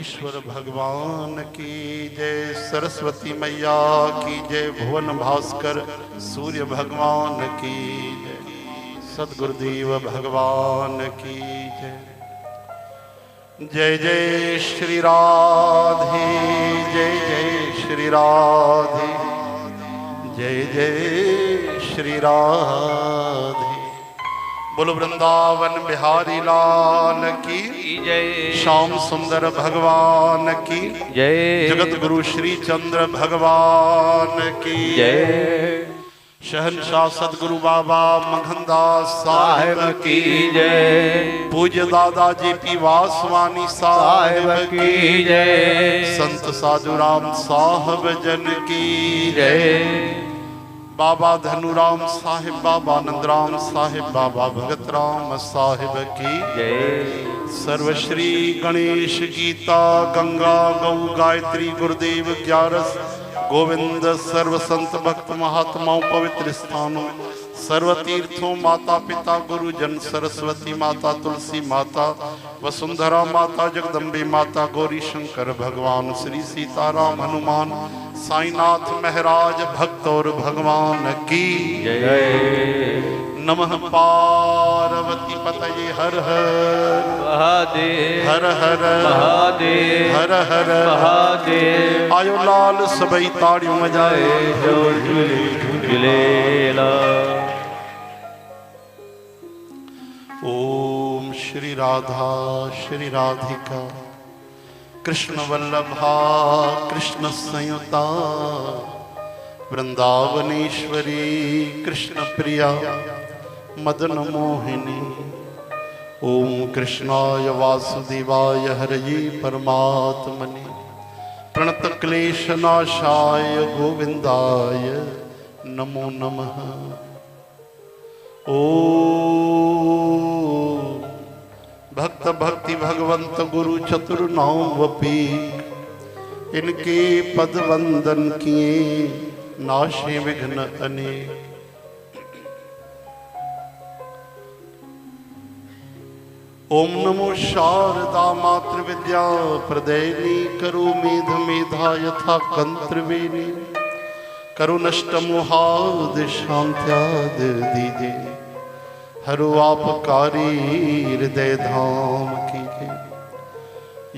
ईश्वर भगवान की जय, सरस्वती मैया की जय, भुवन भास्कर सूर्य भगवान की जय, सद्गुरुदेव भगवान की जय। जय जय श्री राधे, जय जय श्री राधे, जय जय श्री राधे। बोलो वृंदावन बिहारी लाल की जय, श्याम सुंदर भगवान की जय, जगत गुरु श्री चंद्र भगवान की जय, शहंशाह सदगुरु बाबा मघनदास साहिब की जय, पूज्य दादा जी पी वासवानी साहिब की जय, संत साधुराम साहब जन की जय, बाबा धनुराम साहिब, बाबा नंदराम साहिब, बाबा भगत राम साहिब की जय। सर्वश्री गणेश गीता गंगा गौ गायत्री गुरुदेव ग्यारस गोविंद सर्व संत भक्त महात्माओं पवित्र स्थानों सर्व तीर्थों माता पिता गुरुजन सरस्वती माता तुलसी माता वसुंधरा माता जगदम्बे माता गौरी शंकर भगवान श्री सीताराम हनुमान साईनाथ महाराज भक्त और भगवान की जय। नमः पार्वती पतये हर हर महादेव, हर हर महादेव, हर हर महादेव। आयो लाल सबई ताड़ियों मजाए जो झूले झूलेला। ओम श्री राधा श्री राधिका कृष्ण वल्लभा कृष्ण संयुता वृंदावनेश्वरी कृष्ण प्रिया मदन मोहिनी। ओम कृष्णाय वासुदेवाय हरये परमात्मने प्रणत क्लेशनाशाय गोविंदाय नमो नमः। ओम भक्त भक्ति भगवंत गुरु चतुर्नावपी इनके पद वंदन किए नाशे विघ्न अनेक। ओम नमो शारदा मातृ विद्या प्रदैनी करो मेध मेधा यथा कंत्रवेणी करो नष्ट मोहाद शांत्याद दीजे हरो आपकारी हृदय धाम की।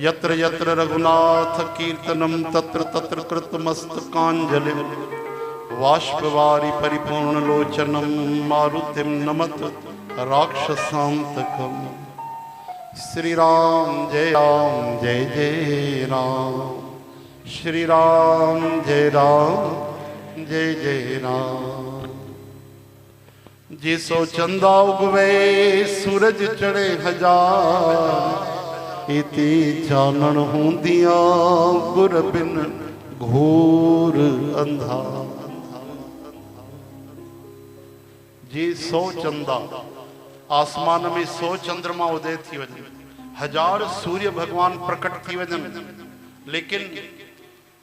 यत्र यत्र रघुनाथ कीर्तनम तत्र तत्र कृतमस्तकांजलि वाष्पवारि परिपूर्ण लोचनम मारुतिम नमत राक्षसांतकम। श्री राम जय जय राम, श्री राम जय जय राम। जिसो चंदा उगवे सूरज चढ़े हजार इति चानन होंदिया गुर बिन घोर अंधार। जी सौ चंदा आसमान में 100 चंद्रमा उदय थी वजन, 1000 सूर्य भगवान प्रकट थी वजन, लेकिन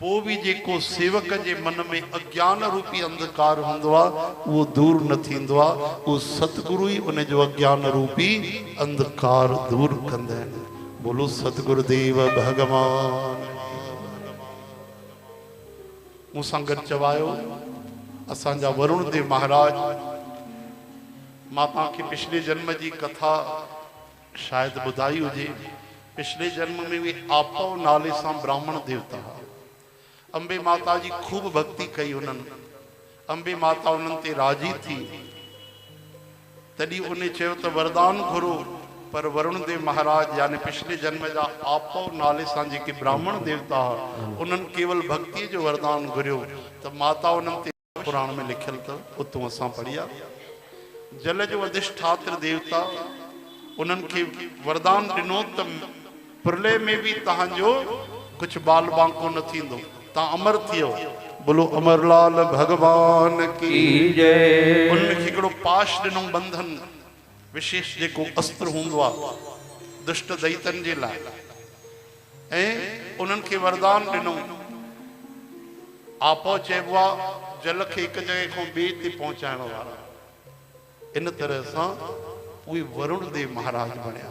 पो भी जेको सेवक जे मन में अज्ञान रूपी अंधकार हुंदो आ वो दूर न थींदो आ। वो सतगुरु ही उन जो अज्ञान रूपी अंधकार दूर कंदा आहिनि। बोलो सतगुरुदेव भगवान। मूंसां गॾु चवायो असांजा वरुण देव महाराज, मां तव्हांखे पिछले जन्म जी कथा शायदि ॿुधाई हुजे। पिछले जन्म में भी आपो नाले सां ब्राह्मण देवता हुआ। अंबे माता जी खूब भक्ति कई उन्हनि। अंबे माता उन्हनि ते राजी थी, तॾहिं उन चयो त वरदान घुरो। पर वरुण देव महाराज यानी पिछले जन्म जा आपो नाले सां जेके ब्राह्मण देवता हुआ उन्हनि केवल भक्ति जो वरदान घुरियो त माता उन्हनि ते पुराण में लिखियल अथव, उतो असां पढ़िया। जल जो अधिष्ठात्र देवता उन्हनि खे वरदान ॾिनो त प्रलय में भी तव्हांजो कुछ बाल बांको न थींदो, तव्हां अमर थियो। बोलो अमरलाल भगवान की जय। उन्हनि खे हिकिड़ो पाश ॾिनो बंधन विशेष जेको अस्त्र हूंदो आहे दुष्ट दैतन जे लाइ, ऐं उन्हनि खे वरदान ॾिनो। आपो चइबो आहे जल खे हिकु जॻह खां ॿिए ते पहुचाइण वारा। इन तरह सां उहे वरुण देव महाराज बणिया।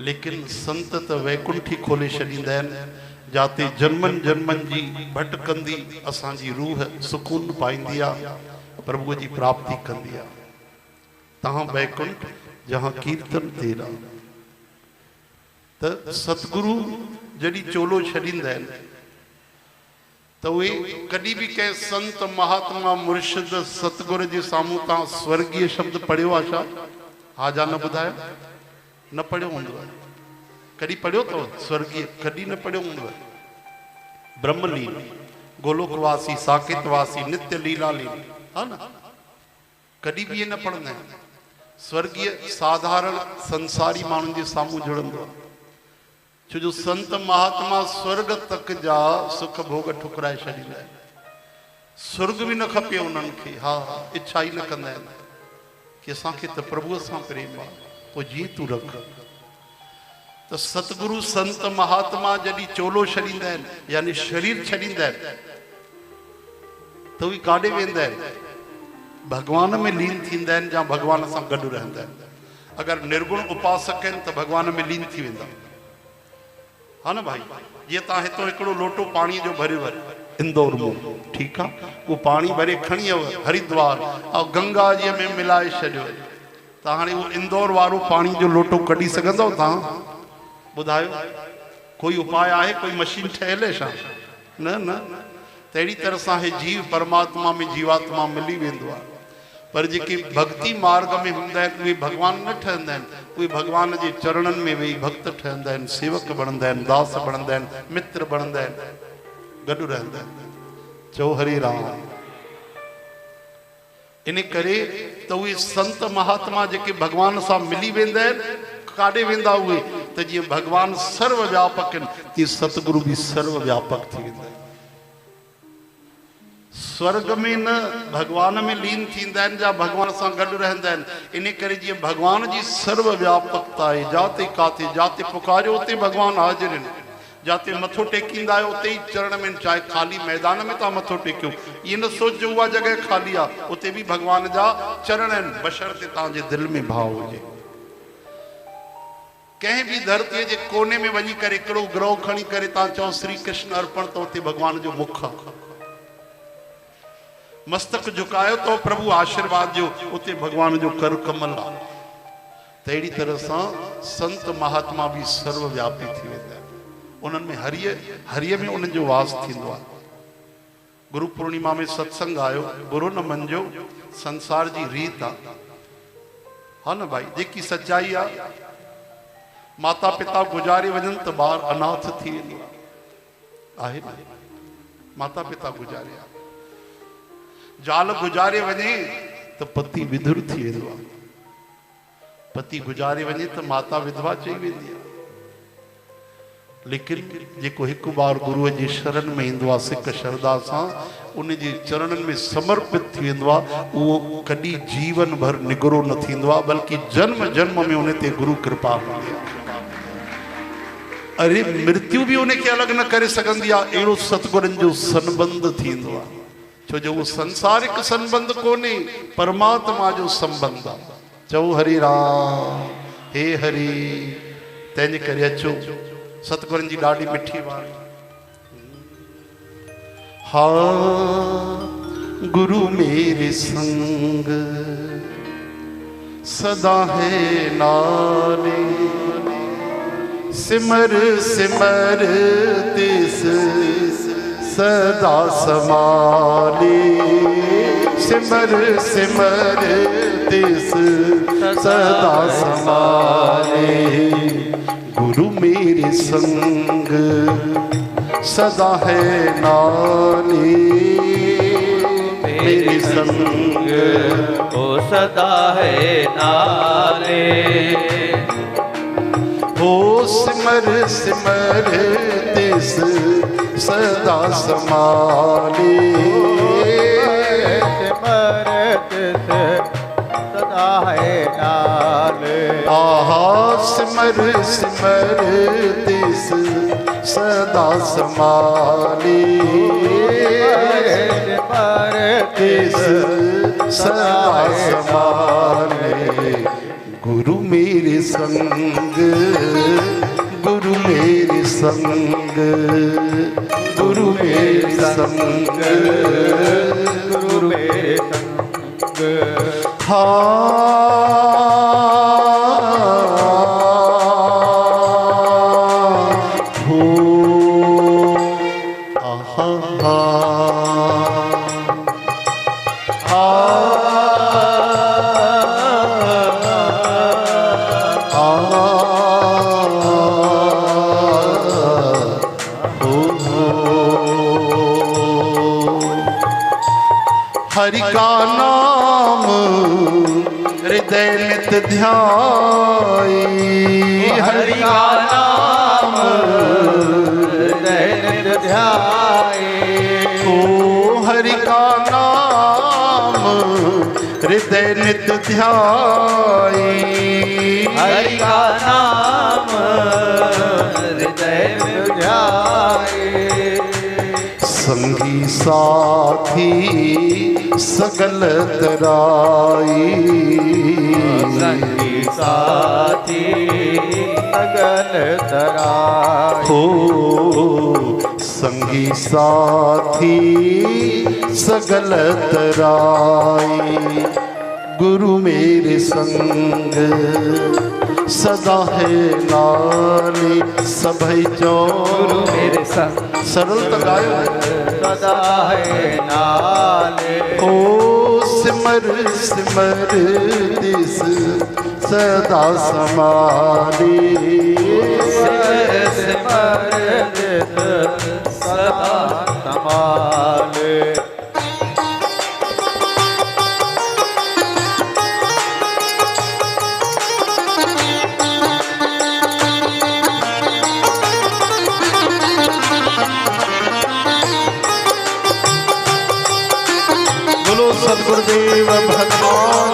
लेकिन संत त वैकुंठी खोले छॾींदा आहिनि, जाते जन्मनि जन्मनि जी भटकंदी असांजी रूह सुकून पाईंदी आहे, प्रभुअ जी प्राप्ति कंदी आहे। तहां वैकुंठ जहां कीर्तन तेरा। त सतगुरु जॾहिं चोलो छॾींदा आहिनि त उहे कॾहिं बि कंहिं संत महात्मा मुर्शिद सतगुर जे साम्हूं तव्हां स्वर्गीय शब्द पढ़ियो आहे छा? हा जा न ॿुधायो? न पढ़ियो हूंदो आहे। कॾहिं पढ़ियो अथव स्वर्गीय? कॾहिं न पढ़ियो हूंदो आहे। ब्रह्मलीन, गोलोकवासी, साकेतवासी, नित्य लीला लीन, हा न, कॾहिं बि इहे न पढ़ंदा आहिनि। स्वर्गीय साधारण संसारी माण्हुनि जे साम्हूं जुड़ंदो आहे, छो जो संत महात्मा स्वर्ग तक जा सुख भोग ठुकराए छॾींदा आहिनि। स्वर्ग बि न खपे उन्हनि खे, हा इच्छा ई न कंदा आहिनि कि असांखे त प्रभुअ सां प्रेम आहे, पोइ जीअं तूं रख। त सतगुरु संत महात्मा जॾहिं चोलो छॾींदा आहिनि यानी शरीर छॾींदा आहिनि त उहे काॾे वेंदा आहिनि? भगवान में लीन थींदा आहिनि या भगवान सां गॾु रहंदा आहिनि। अगरि निर्गुण उपासक आहिनि त भगवान में लीन थी वेंदा, हा न भाई। जीअं तव्हां हितां हिकिड़ो लोटो पाणीअ जो भरे इंदौर में, ठीकु आहे, उहो पाणी भरे खणी वियो हरिद्वार ऐं गंगा जीअ में मिलाए छॾियो, त हाणे उहो इंदौर वारो पाणी जो लोटो कढी सघंदव तव्हां? ॿुधायो, कोई उपाय आहे? कोई मशीन ठहियल आहे छा? न न। त अहिड़ी तरह सां हे जीव परमात्मा में जीवात्मा मिली वेंदो आहे। पर जेके भक्ति मार्ग में हूंदा आहिनि उहे भगवान न ठहंदा आहिनि, उहे भगवान जे चरणनि में वेही भक्त ठहंदा आहिनि, सेवक बणंदा आहिनि, दास बणंदा आहिनि, मित्र बणंदा आहिनि, गॾु रहंदा आहिनि। चओ हरे राम। इन करे त उहे संत महात्मा जेके भगवान सां मिली वेंदा आहिनि, काॾे वेंदा उहे? त जीअं भगवान सर्व व्यापक आहिनि तीअं सतगुरु बि सर्व व्यापक थी वेंदा आहिनि। स्वर्ग में न भगवान में लीन थींदा आहिनि या भगवान सां गॾु रहंदा आहिनि। इन करे जीअं भगवान जी सर्व व्यापकता आहे, जाते काथे जाते पुकारियो उते भगवान हाज़िर आहिनि, जाते मथो टेकींदा आहियो उते ई चरण में, चाहे खाली मैदान में तव्हां मथो टेकियो, इहे न सोचिजो उहा जॻह खाली आहे, उते बि भगवान जा चरण आहिनि, बशर्ते तव्हांजे दिलि में भाव हुजे। कंहिं बि धरतीअ जे कोने में वञी करे हिकिड़ो ग्रह खणी करे तव्हां चओ श्री कृष्ण अर्पण, त उते भगवान जो मुख आहे। मस्तक झुकायो तो प्रभु आशीर्वाद जो, उते भगवान जो कर कमल आहे। त अहिड़ी तरह सां संत महात्मा भी सर्वव्यापी थी वेंदा आहिनि। उन्हनि में हरिय में उन्हनि जो वास थींदो आहे। गुरु पूर्णिमा में सत्संग आयो, बुरो न मञिजो, संसार जी रीत आहे, हा न भाई। जेकी सच्चाई आहे, माता पिता गुजारे वञनि त ॿार अनाथ थी वेंदो आहे न। माता पिता गुजारे, जाल गुजारे वञे त पति विधुर थी वेंदो आहे, पति गुजारे वञे त माता विधवा चई वेंदी आहे। लेकिन जेको हिकु बार गुरुअ जी शरण में ईंदो आहे सिक श्रद्धा सां, उन जे चरणनि में समर्पित थी वेंदो आहे, उहो कॾहिं जीवन भर निगरो न थींदो आहे, बल्कि जन्म जन्म में उन ते गुरु कृपा हूंदी आहे। अरे मृत्यु भी उनखे अलग न करे सघंदी आहे, अहिड़ो सतगुरनि जो संबंध थींदो आहे। छो जो वो संसारिक संबंध कोन्हे, परमात्मा जो संबंध आहे। चओ हरि राम, हे हरि। तंहिंजे करे अचो, सतगुरनि जी ॾाढी मिठी वाणी। हाँ गुरु मेरे संग सदा है नाले, सिमर सिमर तिस सदा समाले, सिमर सिमर तिस सदा समाले। गुरु मेरे संग सदा है नाले, मेरे संग ओ सदा है नाले। हो सिमर सिमर तिस सदा समाले, सिमर तिस सदा है नाले। आहा सिमर सिमर तिस सदा समाले, सिमर तिस सदा समाले। गुरु मेरे संग, गुरु मेरे संग, गुरु मेरे संग, गुरु मेरे संग। हो आहा हरि का नाम हृदय नित ध्याई, हरि का नाम हृदय नित ध्याए। ओ हरि का नाम हृदय नित ध्याई, हरि का नाम हृदय नित ध्याए। संगी साथी सकल तराई, संगी साथी सगल तराई। हो संगी साथी सगल तराई, गुरु मेरे संग सदा है नाले सभई जो। गुरु मेरे संग सरल तो गायो सदा है नाले। ओ सिमर सिमर दिस सदा समाली, सिमर सिमर दिस सदा संभाले। बोलो सद्गुरुदेव भगवान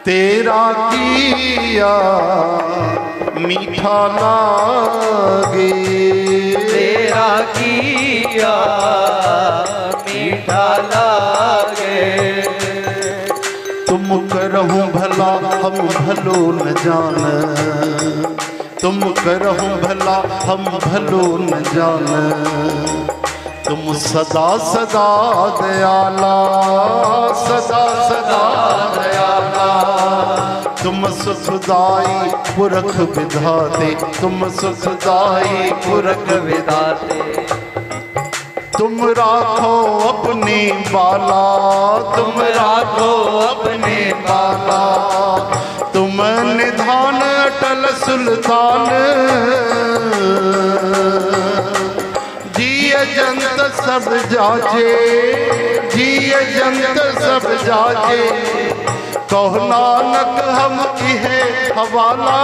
तेरा किया मीठा लागे, तेरा किया मीठा लागे। तुम करहु भला हम भलो न जान, तुम करहु भला हम भलो न जान। तुम सदा सदा दयाला, सदा सदा दयाला। तुम सुखदाई पुरख विधाते, तुम सुखदाई पुरख विधाते। तुम राखो अपने बाला, तुम राखो अपने बाला। तुम निधान अटल सुल्तान, जिय जंत सब जाचे, जिय जंत सब जाचे। कहो नानक हम की है हवाला,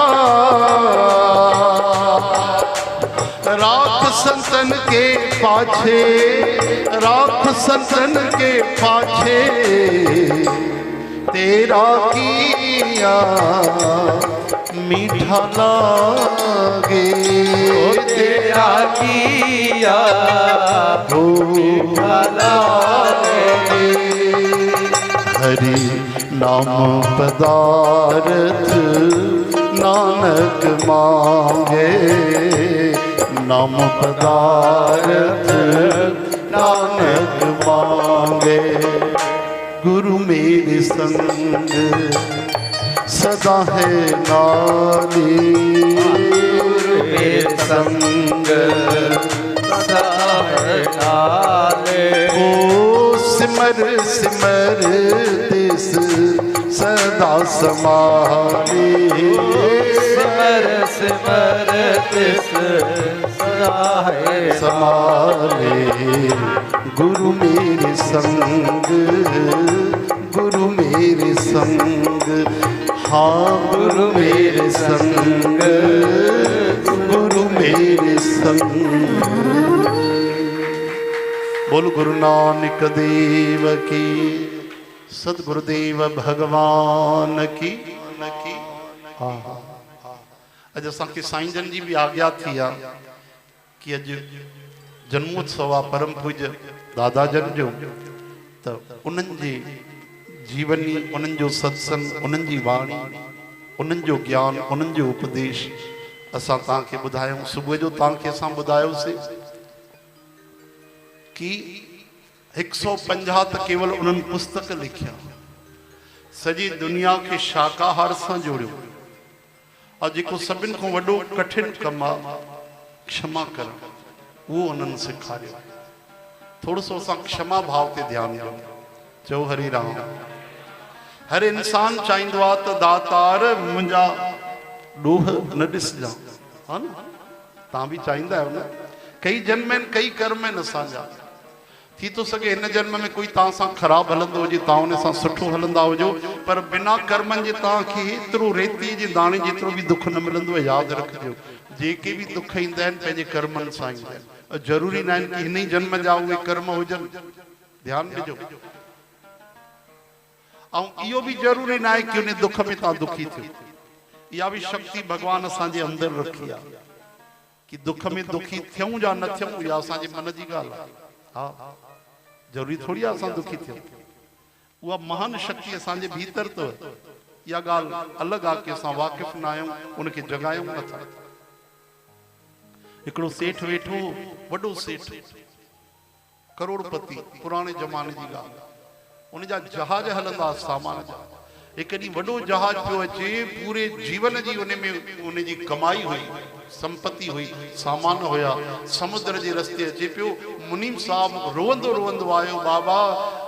राख संतन के पाछे, राख संतन के पाछे। तेरा किया मीठा लागे, तेरा किया मीठा लागे। हरि नाम पदार्थ नानक मांगे, नाम पदार्थ नानक मांगे। गुरु मेरे संग सदा है नाली, गुरु मेरे संग सदा है नाले। ओ सिमर सिमर दिस सदा समाली, सिमर सिमर दिस सदा है समाले। गुरु मेरे संग, गुरु मेरे संग, हाँ गुरु मेरे संग, गुरु मेरे संग। बोल गुरु नानक देव की, सतगुरुदेव भगवान की। हाँ अज असांखे साईं जन जी भी आज्ञा थी आहे कि अज जन्मोत्सव आहे परम पूज्य दादा जन जो, तो उन्हनि जे जीवनी, उन्हनि जो सत्संग, उन्हनि जी वाणी, उन्हनि जो ज्ञान, उन्हनि जो उपदेश असां तव्हांखे ॿुधायूं। सुबुह जो तव्हांखे असां ॿुधायोसीं कि 150 त केवल उन्हनि पुस्तक लिखिया, सॼी दुनिया खे शाकाहार सां जोड़ियो। और जेको सभिनि खां वॾो कठिन कमु आहे क्षमा करणु, उहो उन्हनि सेखारियो। थोरो सो असां क्षमा भाव ते ध्यानु ॾियूं। चओ हरि राम। हर इंसान चाहींदो आहे त दातार मुंहिंजा ॾोह न ॾिसजां, हा न? तव्हां बि चाहींदा आहियो न? कई जन्म आहिनि, कई कर्म आहिनि असांजा। थी तो सके हिन जन्म में कोई तव्हां सां ख़राबु हलंदो हुजे, तव्हां उन सां सुठो हलंदा हुजो, पर बिना कर्मनि जे तव्हांखे एतिरो रेतीअ जे दाणे जेतिरो बि दुख न मिलंदो आहे। यादि रखिजो, जेके बि दुख ईंदा आहिनि पंहिंजे कर्मनि सां ईंदा आहिनि। ज़रूरी न आहिनि कि हिन ई जन्म जा उहे कर्म हुजनि, ध्यानु ॾिजो। ऐं इहो बि ज़रूरी न आहे कि उन दुख में तव्हां दुखी थियो। इहा बि शक्ति भॻवान असांजे अंदरि रखी आहे कि दुख में दुखी थियूं या न थियूं, इहा असांजे मन जी ॻाल्हि आहे। हा ज़रूरी थोड़ी आहे असां दुखी थियूं, उहा महान शक्ति असांजे भीतर अथव। इहा ॻाल्हि अलॻि आहे कि असां वाक़िफ़ न आहियूं, उनखे जगायूं नथा। हिकिड़ो सेठ वेठो, वॾो सेठ, करोड़पति, पुराणे ज़माने जी ॻाल्हि। उनजा जहाज हलंदा सामान जा। हिकु ॾींहुं वॾो जहाज पियो अचे, पूरे जीवन जी उन में उनजी कमाई हुई, संपत्ति हुई, सामान हुया, समुद्र जे रस्ते अचे पियो। मुनीम साहब रोअंदो रोअंदो आयो, बाबा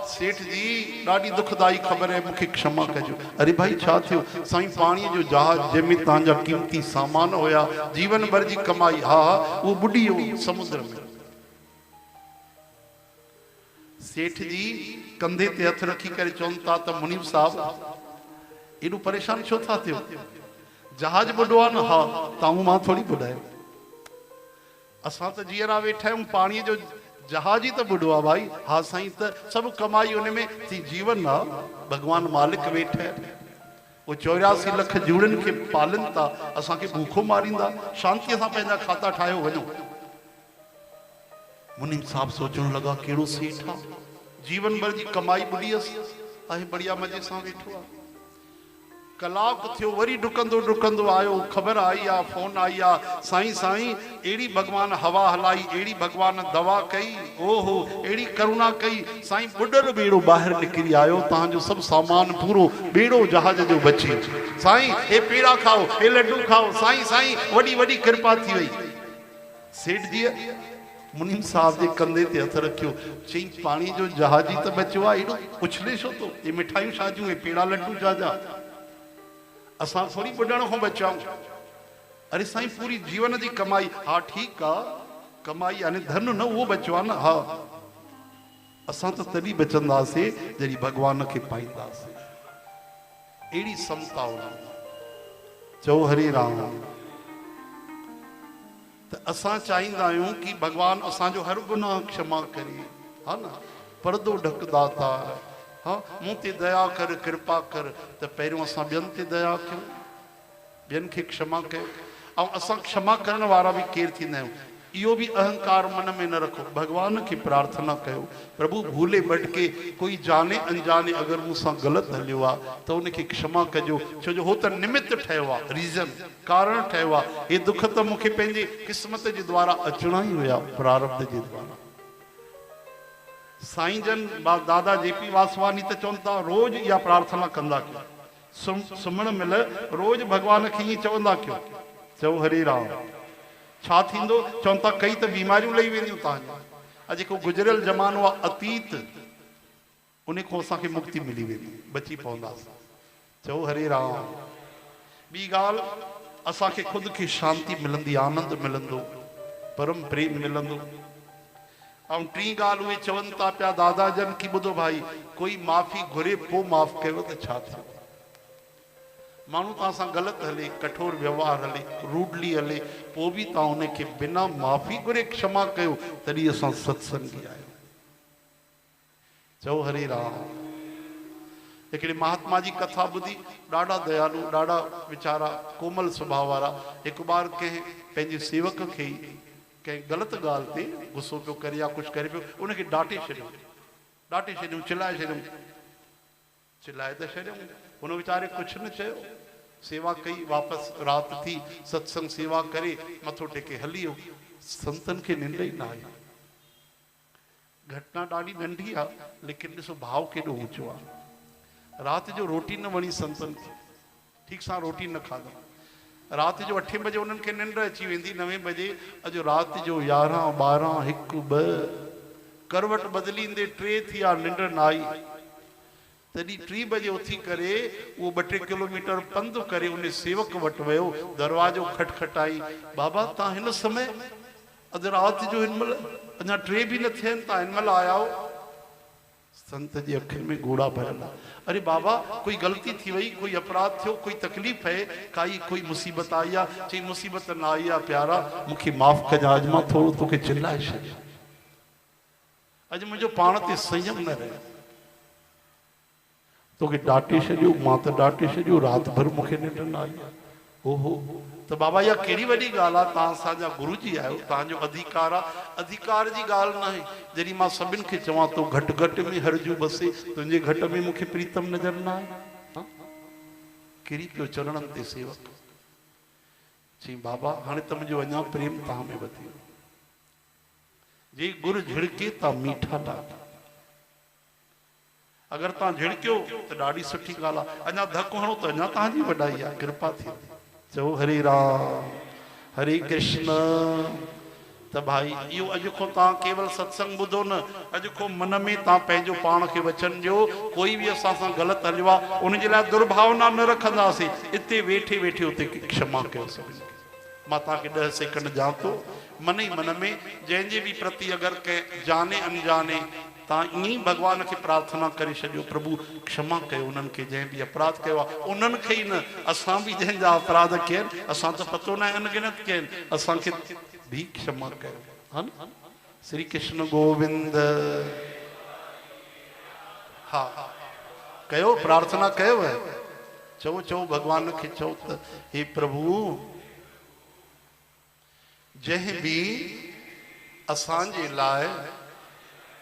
सेठ जी ॾाढी दुखदाई ख़बर आहे, मूंखे क्षमा कजो। अरे भाई छा थियो? साईं पाणीअ जो जहाज जंहिंमें तव्हांजा क़ीमती सामान हुया, जीवन भर जी कमाई, हा उहो बुॾी वियो समुद्र में। सेठ जी कंधे ते हथ रखी करे चवनि था त मुनीम साहब एॾो परेशान छो था थियो? जहाज बुॾो आहे न? हा, तव्हां मां थोड़ी बुॾायो, असां त जीअरा वेठा आहियूं, पाणीअ जो जहाज ई त बुॾो आहे भाई। हा साईं, त सभु कमाई उन में थी, जीवन आहे, भॻवान मालिक वेठा आहिनि, वो 84 लख जूड़नि खे पालनि था, असांखे भूखो मारींदा? शांतीअ सां पंहिंजा खाता ठाहियो वञो। मुनीम साहब सोचण लॻा कहिड़ो सेठ आहे, जीवन भर जी कमाई बुॾी आहे, बढ़िया मज़े सां वेठो आहे। कलाक थियो, वरी डुकंदो डुकंदो आयो, ख़बर आई आहे, फोन आई आहे, साईं साईं अहिड़ी भगवान हवा हलाई, अहिड़ी भगवान दवा कई, ओहो अहिड़ी करुणा कई, साईं बुॾर बेड़ो ॿाहिरि निकिरी आयो, तव्हांजो सभु सामान पूरो बेड़ो जहाज जो बची। साईं हे पेड़ा खाओ, हे लड्डू खाओ, साईं साईं वॾी वॾी कृपा थी वई। सेठ जी मुनीम साहब जे कंधे ते हथ रखियो, चई पाणी जो जहाज ई त बचियो आहे, एॾो उछले छो तो? ये मिठाइयूं छाजियूं, हे पेड़ा लड्डू छाजा? असां थोड़ी बुॾण खां बचाऊं। अरे साईं पूरी जीवन जी कमाई, हा ठीकु आहे, कमाई यानी धन न, उहो बचियो आहे न। हा असां त तॾहिं बचंदासीं जॾहिं भॻवान खे पाईंदासीं। अहिड़ी समता हुननि। चओ हरि राम। त असां चाहींदा आहियूं कि भॻवान असांजो हर गुनाह क्षमा करे, हा न? परदो ढक दातार, हाँ मूं ते दया कर, कृपा कर। त पहिरियों असां ॿियनि ते दया कयूं, ॿियनि खे क्षमा कयो। ऐं असां क्षमा करण वारा बि केरु थींदा आहियूं, इहो बि अहंकार मन में न रखो। भगवान खे प्रार्थना कयो, प्रभु भूले भटके कोई जाने अनजाने अगरि मूंसां ग़लति हलियो आहे त उनखे क्षमा कजो, छो जो हो त निमित्त ठहियो आहे, रीज़न, कारण ठहियो आहे। हे दुख त मूंखे पंहिंजे क़िस्मत जे द्वारा अचणा ई हुया, प्रारब्ध जे द्वारा। साईं जन दादा जेपी वासवानी त चवनि था रोज़ इहा प्रार्थना कंदा कयो, सुम्हण महिल रोज़ भॻवान खे ईअं चवंदा कयो। चओ हरे राम। छा थींदो? चवनि था कई त बीमारियूं लही वेंदियूं तव्हांजूं। अॼु जेको गुज़रियल ज़मानो आहे अतीत, उन खां असांखे मुक्ति मिली वेंदी, बची पवंदासीं। चओ हरे राम। ॿी ॻाल्हि, असांखे ख़ुदि खे शांती मिलंदी, आनंद मिलंदो, परम प्रेम मिलंदो। ऐं टी ॻाल्हि उहे चवनि था पिया दादा जन की ॿुधो भाई, कोई माफ़ी घुरे पोइ माफ़ कयो त छा थियो? माण्हू तव्हां सां ग़लति हले, कठोर व्यवहार हले, रूडली हले, पोइ बि तव्हां उनखे बिना माफ़ी घुरे क्षमा कयो, तॾहिं असां सत्संगी आहियूं। चओ हरे राम। हिकिड़े महात्मा जी कथा ॿुधी, ॾाढा दयालु, ॾाढा वीचारा कोमल स्वभाव वारा। हिकु बार कंहिं पंहिंजे सेवक खे कंहिं ग़लति ॻाल्हि ते गुस्सो पियो करे या कुझु करे पियो, उनखे डांटे छॾियऊं, चिल्लाए छॾियऊं। चिल्लाए त छॾियऊं, हुन वीचारे कुझु न चयो, सेवा कई, वापसि राति थी, सत्संग सेवा करे मथो टेके हली वियो। संतनि खे निंड ई न आई। घटना ॾाढी नंढी आहे, लेकिन ॾिसो भाव केॾो ऊंचो आहे। राति जो रोटी न वणी संतनि खे, ठीकु सां रोटी न खाधो। राति जो 8 बजे उन्हनि खे निंड अची वेंदी, 9 बजे। अॼु राति जो 11, 12, 1, 2 करवट बदिलींदे 3 थिया, निंड न आई। तॾहिं 3 बजे उथी करे उहो 2-3 किलोमीटर पंधु करे उन सेवक वटि वियो, दरवाजो खटखटाई, बाबा तव्हां हिन समय, अॼु राति जो हिन महिल अञा 3 बि न थियनि, तव्हां हिन महिल आया हो। संत जी अखियुनि में घोड़ा भरियल। अरे बाबा कोई गलती थी वई, कोई अपराध थियो, कोई तकलीफ़ है काई, कोई मुसीबत आई आहे? चई मुसीबत न आई आहे प्यारा, मूंखे माफ़ कजां, अॼु मां थोरो तोखे चिल्लाए छॾियो, अॼु मुंहिंजो पाण ते संयम न रहियो, तोखे डांटे छॾियो, मां त डांटे छॾियो, राति भर मूंखे निंड न आई। ओहो, त बाबा इहा कहिड़ी वॾी ॻाल्हि आहे, तव्हां असांजा गुरु जी आहियो, तव्हांजो अधिकार आहे। अधिकार जी ॻाल्हि न आहे। जॾहिं मां सभिनि खे चवां थो घटि घटि में हरजू बसे, तुंहिंजे घट में मूंखे प्रीतम नज़र न आहे। किरी पियो चरणनि ते सेवक। चई बाबा हाणे त मुंहिंजो अञा प्रेम तव्हां में वधी वियो। जे गुरु झिड़के तव्हां मीठा लाॻा। अगरि तव्हां झिड़कियो त ॾाढी सुठी ॻाल्हि आहे, अञा धकु हणो त अञा तव्हांजी वॾाई आहे, कृपा थी। चओ हरे राम, हरे कृष्ण। त भाई इहो अॼु खां तव्हां केवल सत्संग ॿुधो न, अॼु खां मन में तव्हां पंहिंजो पाण खे वचन ॾियो, कोई बि असां सां ग़लति हलियो आहे उनजे लाइ दुर्भावना न रखंदासीं। इते वेठे वेठे उते क्षमा कयो सभिनी खे। मां तव्हांखे 10 सेकंड ॾियां थो, मन ई मन में जंहिंजे बि प्रति अगरि कंहिं जाने अनजाने तव्हां ईअं ई भॻवान खे प्रार्थना करे छॾियो, प्रभु क्षमा कयो उन्हनि खे जंहिं बि अपराध कयो आहे, उन्हनि खे ई न, असां बि जंहिंजा अपराध कया आहिनि, असां त पतो न आहे अनगिनत कया आहिनि, असांखे भी क्षमा कयो। हा न? श्री कृष्ण गोविंद। हा कयो, प्रार्थना कयो है। चओ चओ भॻवान खे चओ त हे प्रभु, जंहिं बि असांजे लाइ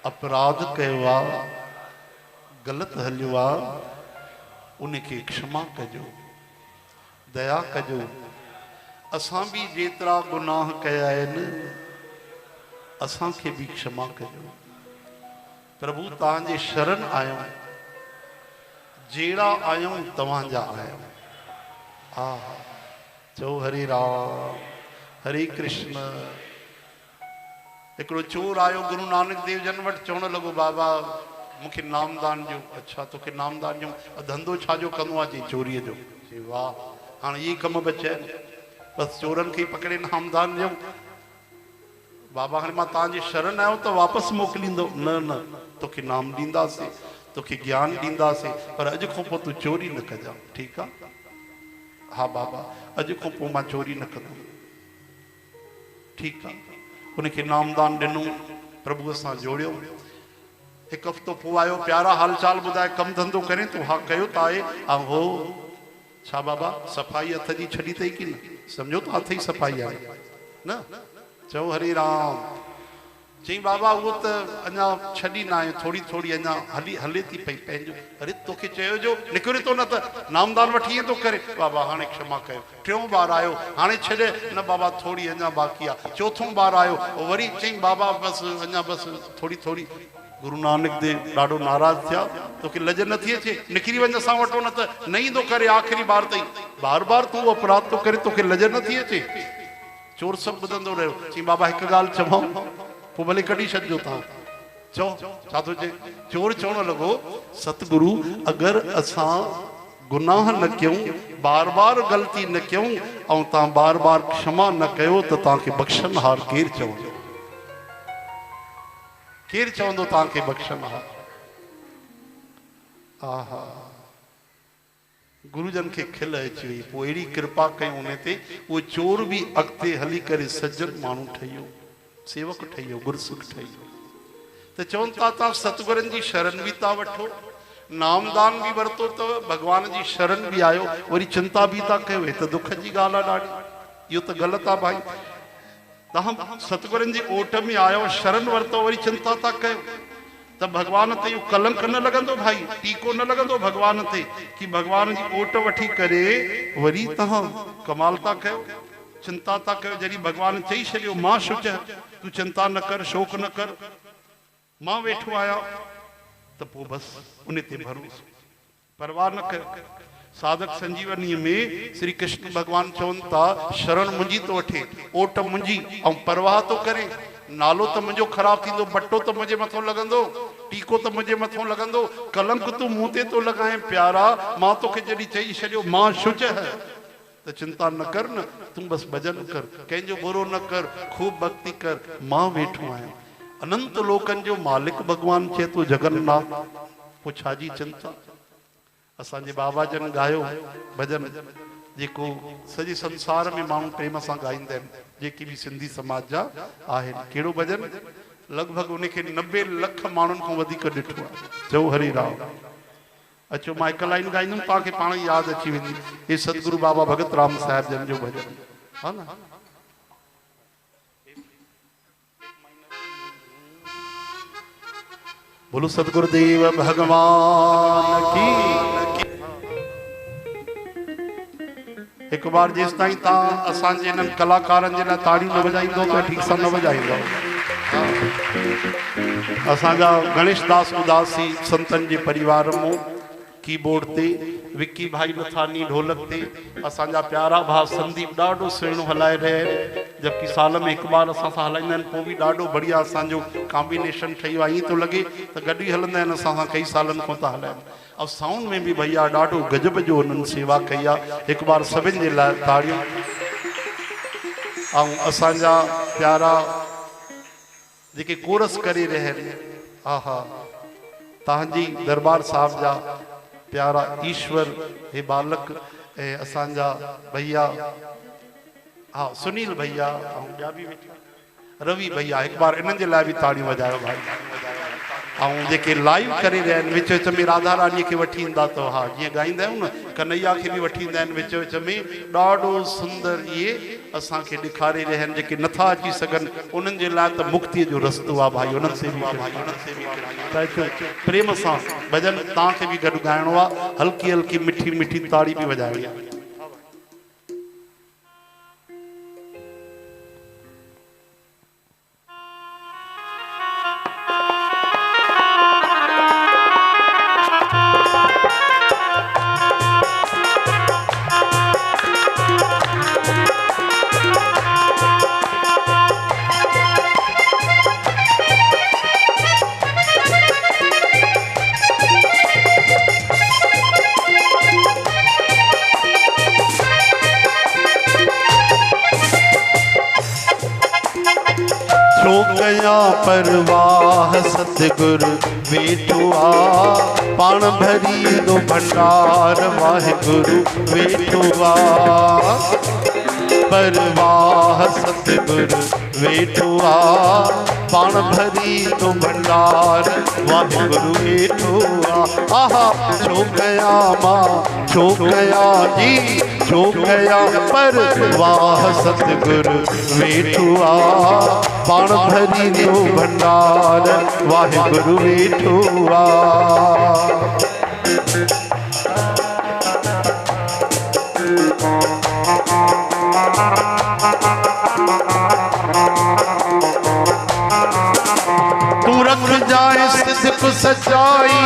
अपराध कयो आहे, ग़लति हलियो आहे, उनखे क्षमा कजो, दया कजो। असां बि जेतिरा गुनाह कया आहिनि, असांखे बि क्षमा कजो। प्रभु तव्हांजे शरण आहियूं, जहिड़ा आहियूं तव्हांजा आहियूं। हा चओ हरे राम, हरे कृष्ण। हिकिड़ो चोर आयो गुरु नानक देव जन वटि, चवण लॻो बाबा मूंखे नामदान ॾियो। अच्छा तोखे नामदान ॾियूं, धंधो छाजो कंदो आहे? चई चोरीअ जो। चई वाह, हाणे इहे कम बचिया आहिनि, बसि चोरनि खे पकड़े नामदान ॾियूं। बाबा हाणे मां तव्हांजे शरण आहियो त वापसि मोकिलींदो? न न, तोखे नाम ॾींदासीं, तोखे ज्ञान ॾींदासीं, पर अॼु खां पोइ तूं चोरी न कजां, ठीकु आहे? हा बाबा अॼु खां पोइ मां चोरी न कंदुमि, ठीकु आहे। उनखे नामदान ॾिनो, प्रभुअ सां जोड़ियो। हिकु हफ़्तो पोइ आयो, प्यारा हाल चाल ॿुधाए, कमु धंधो करे तूं? हा कयो त आहे। हो छा बाबा सफ़ाई हथ जी छॾी अथई की न? सम्झो त हथ ई सफ़ाई आहे न? चओ हरे राम। चई बाबा उहो त अञा छॾी न आहे, थोरी थोरी अञा हले थी पई पंहिंजो। अरे तोखे चयो जो निकिरे थो, न त नामदान वठी ईअं थो करे। बाबा हाणे क्षमा कयो। 3 बार आयो, हाणे छॾे न बाबा, थोरी अञा बाक़ी आहे। 4 बार आयो, वरी चई बाबा बसि अञा बसि थोरी थोरी। गुरु नानक देव ॾाढो नाराज़ थिया, तोखे लज नथी अचे, निकिरी वञ असां वटो, न त न ईंदो करे आख़िरी बार ताईं। बार बार तूं अपराध थो करे, तोखे लज नथी अचे? चोर सभु ॿुधंदो रहियो। चई बाबा हिकु ॻाल्हि चवां, पोइ भले कढी छॾिजो तव्हां। चओ छा थो चए? चोर चवण लॻो, सतगुरु अगरि असां गुनाह न कयूं, बार बार ग़लती न कयूं, ऐं तव्हां बार बार क्षमा न कयो, त तव्हांखे बख़्शनहार केरु चवंदो? केरु चवंदो तव्हांखे बख़्शनहार? आहा, गुरुजन खे खिल अची वई। पोइ अहिड़ी कृपा कयूं उन ते, उहो चोर बि अॻिते हली करे सज्जन माण्हू ठही वियो, सेवक ठही वियो, गुरसिक ठही वियो। तो चवन था तव्हां सतगुरनि जी शरण भी था वठो, नामदान भी वरतो, तो भगवान जी शरण भी आयो, वरी चिंता भी था कयो, हे तो दुख जी ॻाल्हि आहे ॾाढी, इहो तो गलत आहे भाई। तव्हां सतगुरनि जी ओट में आयो, शरण वरतो, वरी चिंता था कयो, तो भगवान ते इहो कलंक न लगंदो भाई, टीको न लगंदो भगवान ते कि भगवान जी ओट वठी करे वरी तव्हां कमाल था कयो, चिंता था कयो। जॾहिं भगवान चई छॾियो मां शुच, तू चिंता न कर, शोक न कर, मां वेठो आहियां, तो पोइ बस उन ते भरोसो, परवाह न कयो। साधक संजीवनी में श्री कृष्ण भगवान चवन था शरण मुंहिंजी तो वठे, ओट मुंहिंजी, ऐं परवाह तो करे, नालो तो मुंहिंजो ख़राब थींदो, बट्टो तो मुंहिंजे मथों लॻंदो, टीको तो मुंहिंजे मथों लॻंदो, कलंक तूं मूं ते तो लॻाए प्यारा, मां तोखे जॾहिं चई छॾियो मां शुच है, तो चिंता न कर न, तू बस भजन कर, कंहिंजो बुरो न कर, खूब भक्ति कर, मां वेठो आहियां। अनंत लोकन जो मालिक भगवान चए तो जगन्नाथ, पोइ छाजी चिंता। असांजे बाबा जन गायो भजन जेको सॼे संसार में माण्हू प्रेम सां गाईंदा आहिनि, जेके भी सिंधी समाज जा आहिनि। कहिड़ो भजन, लॻभॻि उनखे 90 लख माण्हुनि खां वधीक ॾिठो आहे, चओ हरि राम। अचो मां हिकु लाइन गाईंदुमि, तव्हांखे पाण ई यादि अची वेंदी, हे सतगुरु बाबा भगत राम साहिब जन जो भजन हा न। बोलो सतगुरुदेव भगवान की। एक बार जेस ताईं तव्हां असांजे इन्हनि कलाकारनि जे लाइ ताड़ियूं न वॼाईंदो त ठीक सां न वॼाईंदो। असांजा गणेश दास उदासी संतन जे परिवार मां कीबोर्ड ते, विक्की भाई नथानी ढोलक ते, असांजा प्यारा भाउ संदीप ॾाढो सुहिणो हलाए रहे, जबकि साल में हिकु बार असां सां हलाईंदा आहिनि, पोइ बि ॾाढो बढ़िया असांजो कॉम्बिनेशन ठही वियो आहे। ईअं थो लॻे त गॾु ई हलंदा आहिनि, असां सां कई सालनि खां था हलाइनि। ऐं साउंड में बि भैया ॾाढो गजब जो हुननि सेवा कई आहे, हिकु बार सभिनि जे लाइ ताड़ियूं। ऐं असांजा प्यारा जेके कोरस करे रहिया आहिनि, हा हा तव्हांजी दरबार साहिब जा प्यारा ईश्वर हे बालक ऐं असांजा भैया, हाँ सुनील भैया ऐं ॿिया बि वेठा, रवि भैया, हिकु बार इन्हनि जे लाइ बि ताड़ियूं वॼायो भाई। ऐं जेके लाइव करे रहिया आहिनि, विच विच में राधा रानीअ खे वठी ईंदा अथव, हा जीअं ॻाईंदा आहियूं न, कन्हैया खे बि वठी ईंदा आहिनि विच विच में, ॾाढो सुंदर इहे असांखे ॾेखारे रहिया आहिनि। जेके नथा अची सघनि उन्हनि जे लाइ त मुक्तीअ जो रस्तो आहे भाई, उन्हनि से बि प्रेम सां भॼन तव्हांखे बि गॾु ॻाइणो आहे, हल्की हल्की मिठी मिठी ताड़ी बि वॼाइणी आहे। परवाह सतगुरु वेठो आ, पाण भरी दो भंडार वाहिगुरु वेठो आ। परवाह सतगुरु वेठो आ, पाण भरी दो भंडार वाहिगुरु वेठो आ। आहा छो कया मां, छो कया जी, छो कया परवाह सतगुरु वेठो आ, पाण भरी दो भंडार वाहिगुरु वेठो आ। तू रख जाए सिद्ध सच्चाई,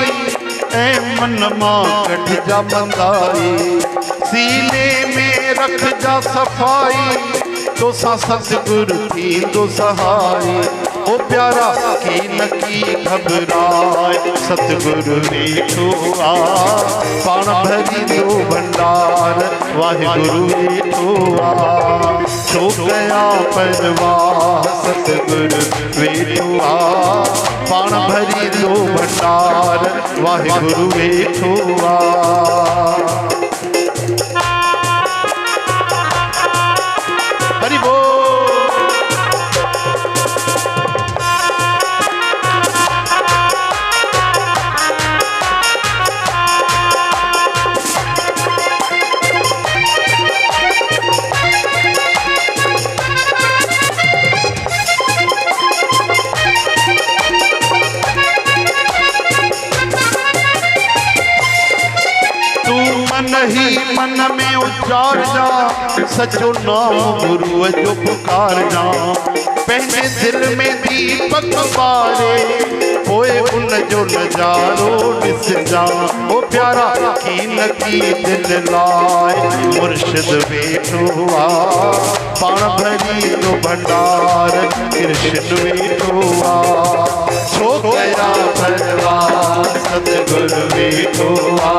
ऐं मन मां कढ जा बंदाई, सीने में रख जा सफाई, तो सा सतगुरु थी तो सहाय। ओ प्यारा की न की घबराए, सतगुरु वेठो आ, पाण भरी दो भंडार वाहिगुरु वेठो आ। छो कया परवाह सतगुरु वेठो आ, पाण भरी दो भंडार वाहिगुरु वेठो आ। हरि बोल। मन ही मन में उचार जा, सचो नाम गुरु जो पुकार जा। पहले दिल में दीपक बारे, होए उन जो नजारो दिस जा। ओ प्यारा कीन की दिल लाए, मुर्शिद बेटुआ पाण भरी दो भंडार, कृष्ण बेटुआ छो गया परवार, सतगुरु बेटुआ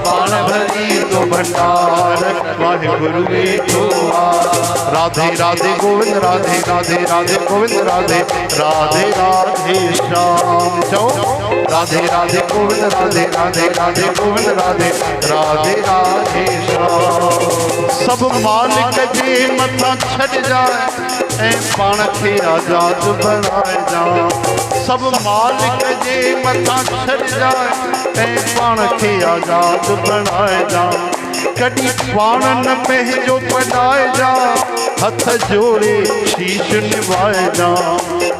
पाण भरी दो भंडार, वाहिगुरु बेटुआ। राधे राधे गोविंद राधे राधे राधे गोविंद राधे राधे राधे श्याम। जाओ राधे राधे गोविंद राधे राधे राधे गोविंद राधे राधे राधे श्याम। सब मालिक जे मथा छड़ जाए, ऐ पाण खे आजाद बनाए जा। सब मालिक जे मथा छड़ जाए, ऐ पाण खे आजाद बनाए जा। कॾहिं पाण न पंहिंजो पढ़ाए जा, हथ जोड़े शीश निभाए जा।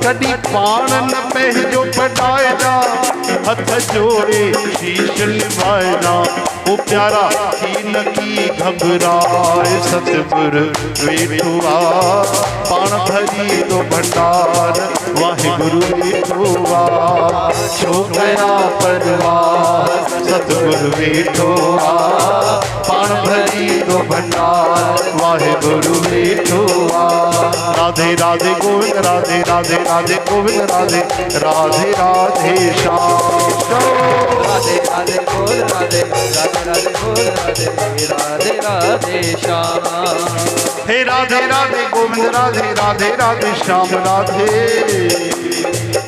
कॾहिं पाण न पंहिंजो पढ़ाए जा, हथ जोड़े शीश निभाए जा। ओ प्यारा कीन की घबराए, सतगुरु वेठुआ पाण भरी दो भंडार, वाहिगुरु वेठुआ छो गया परवार, सतगुरु वेठुआ पाण भरी दो भंडार, वाहिगुरु वेठुआ। राधे राधे गोविंद राधे राधे राधे गोविंद राधे राधे राधे श्याम। राधे राधे बोल राधे राधे राधे बोल राधे राधे राधे श्याम। हे राधे राधे गोविंद राधे राधे राधे श्याम। राधे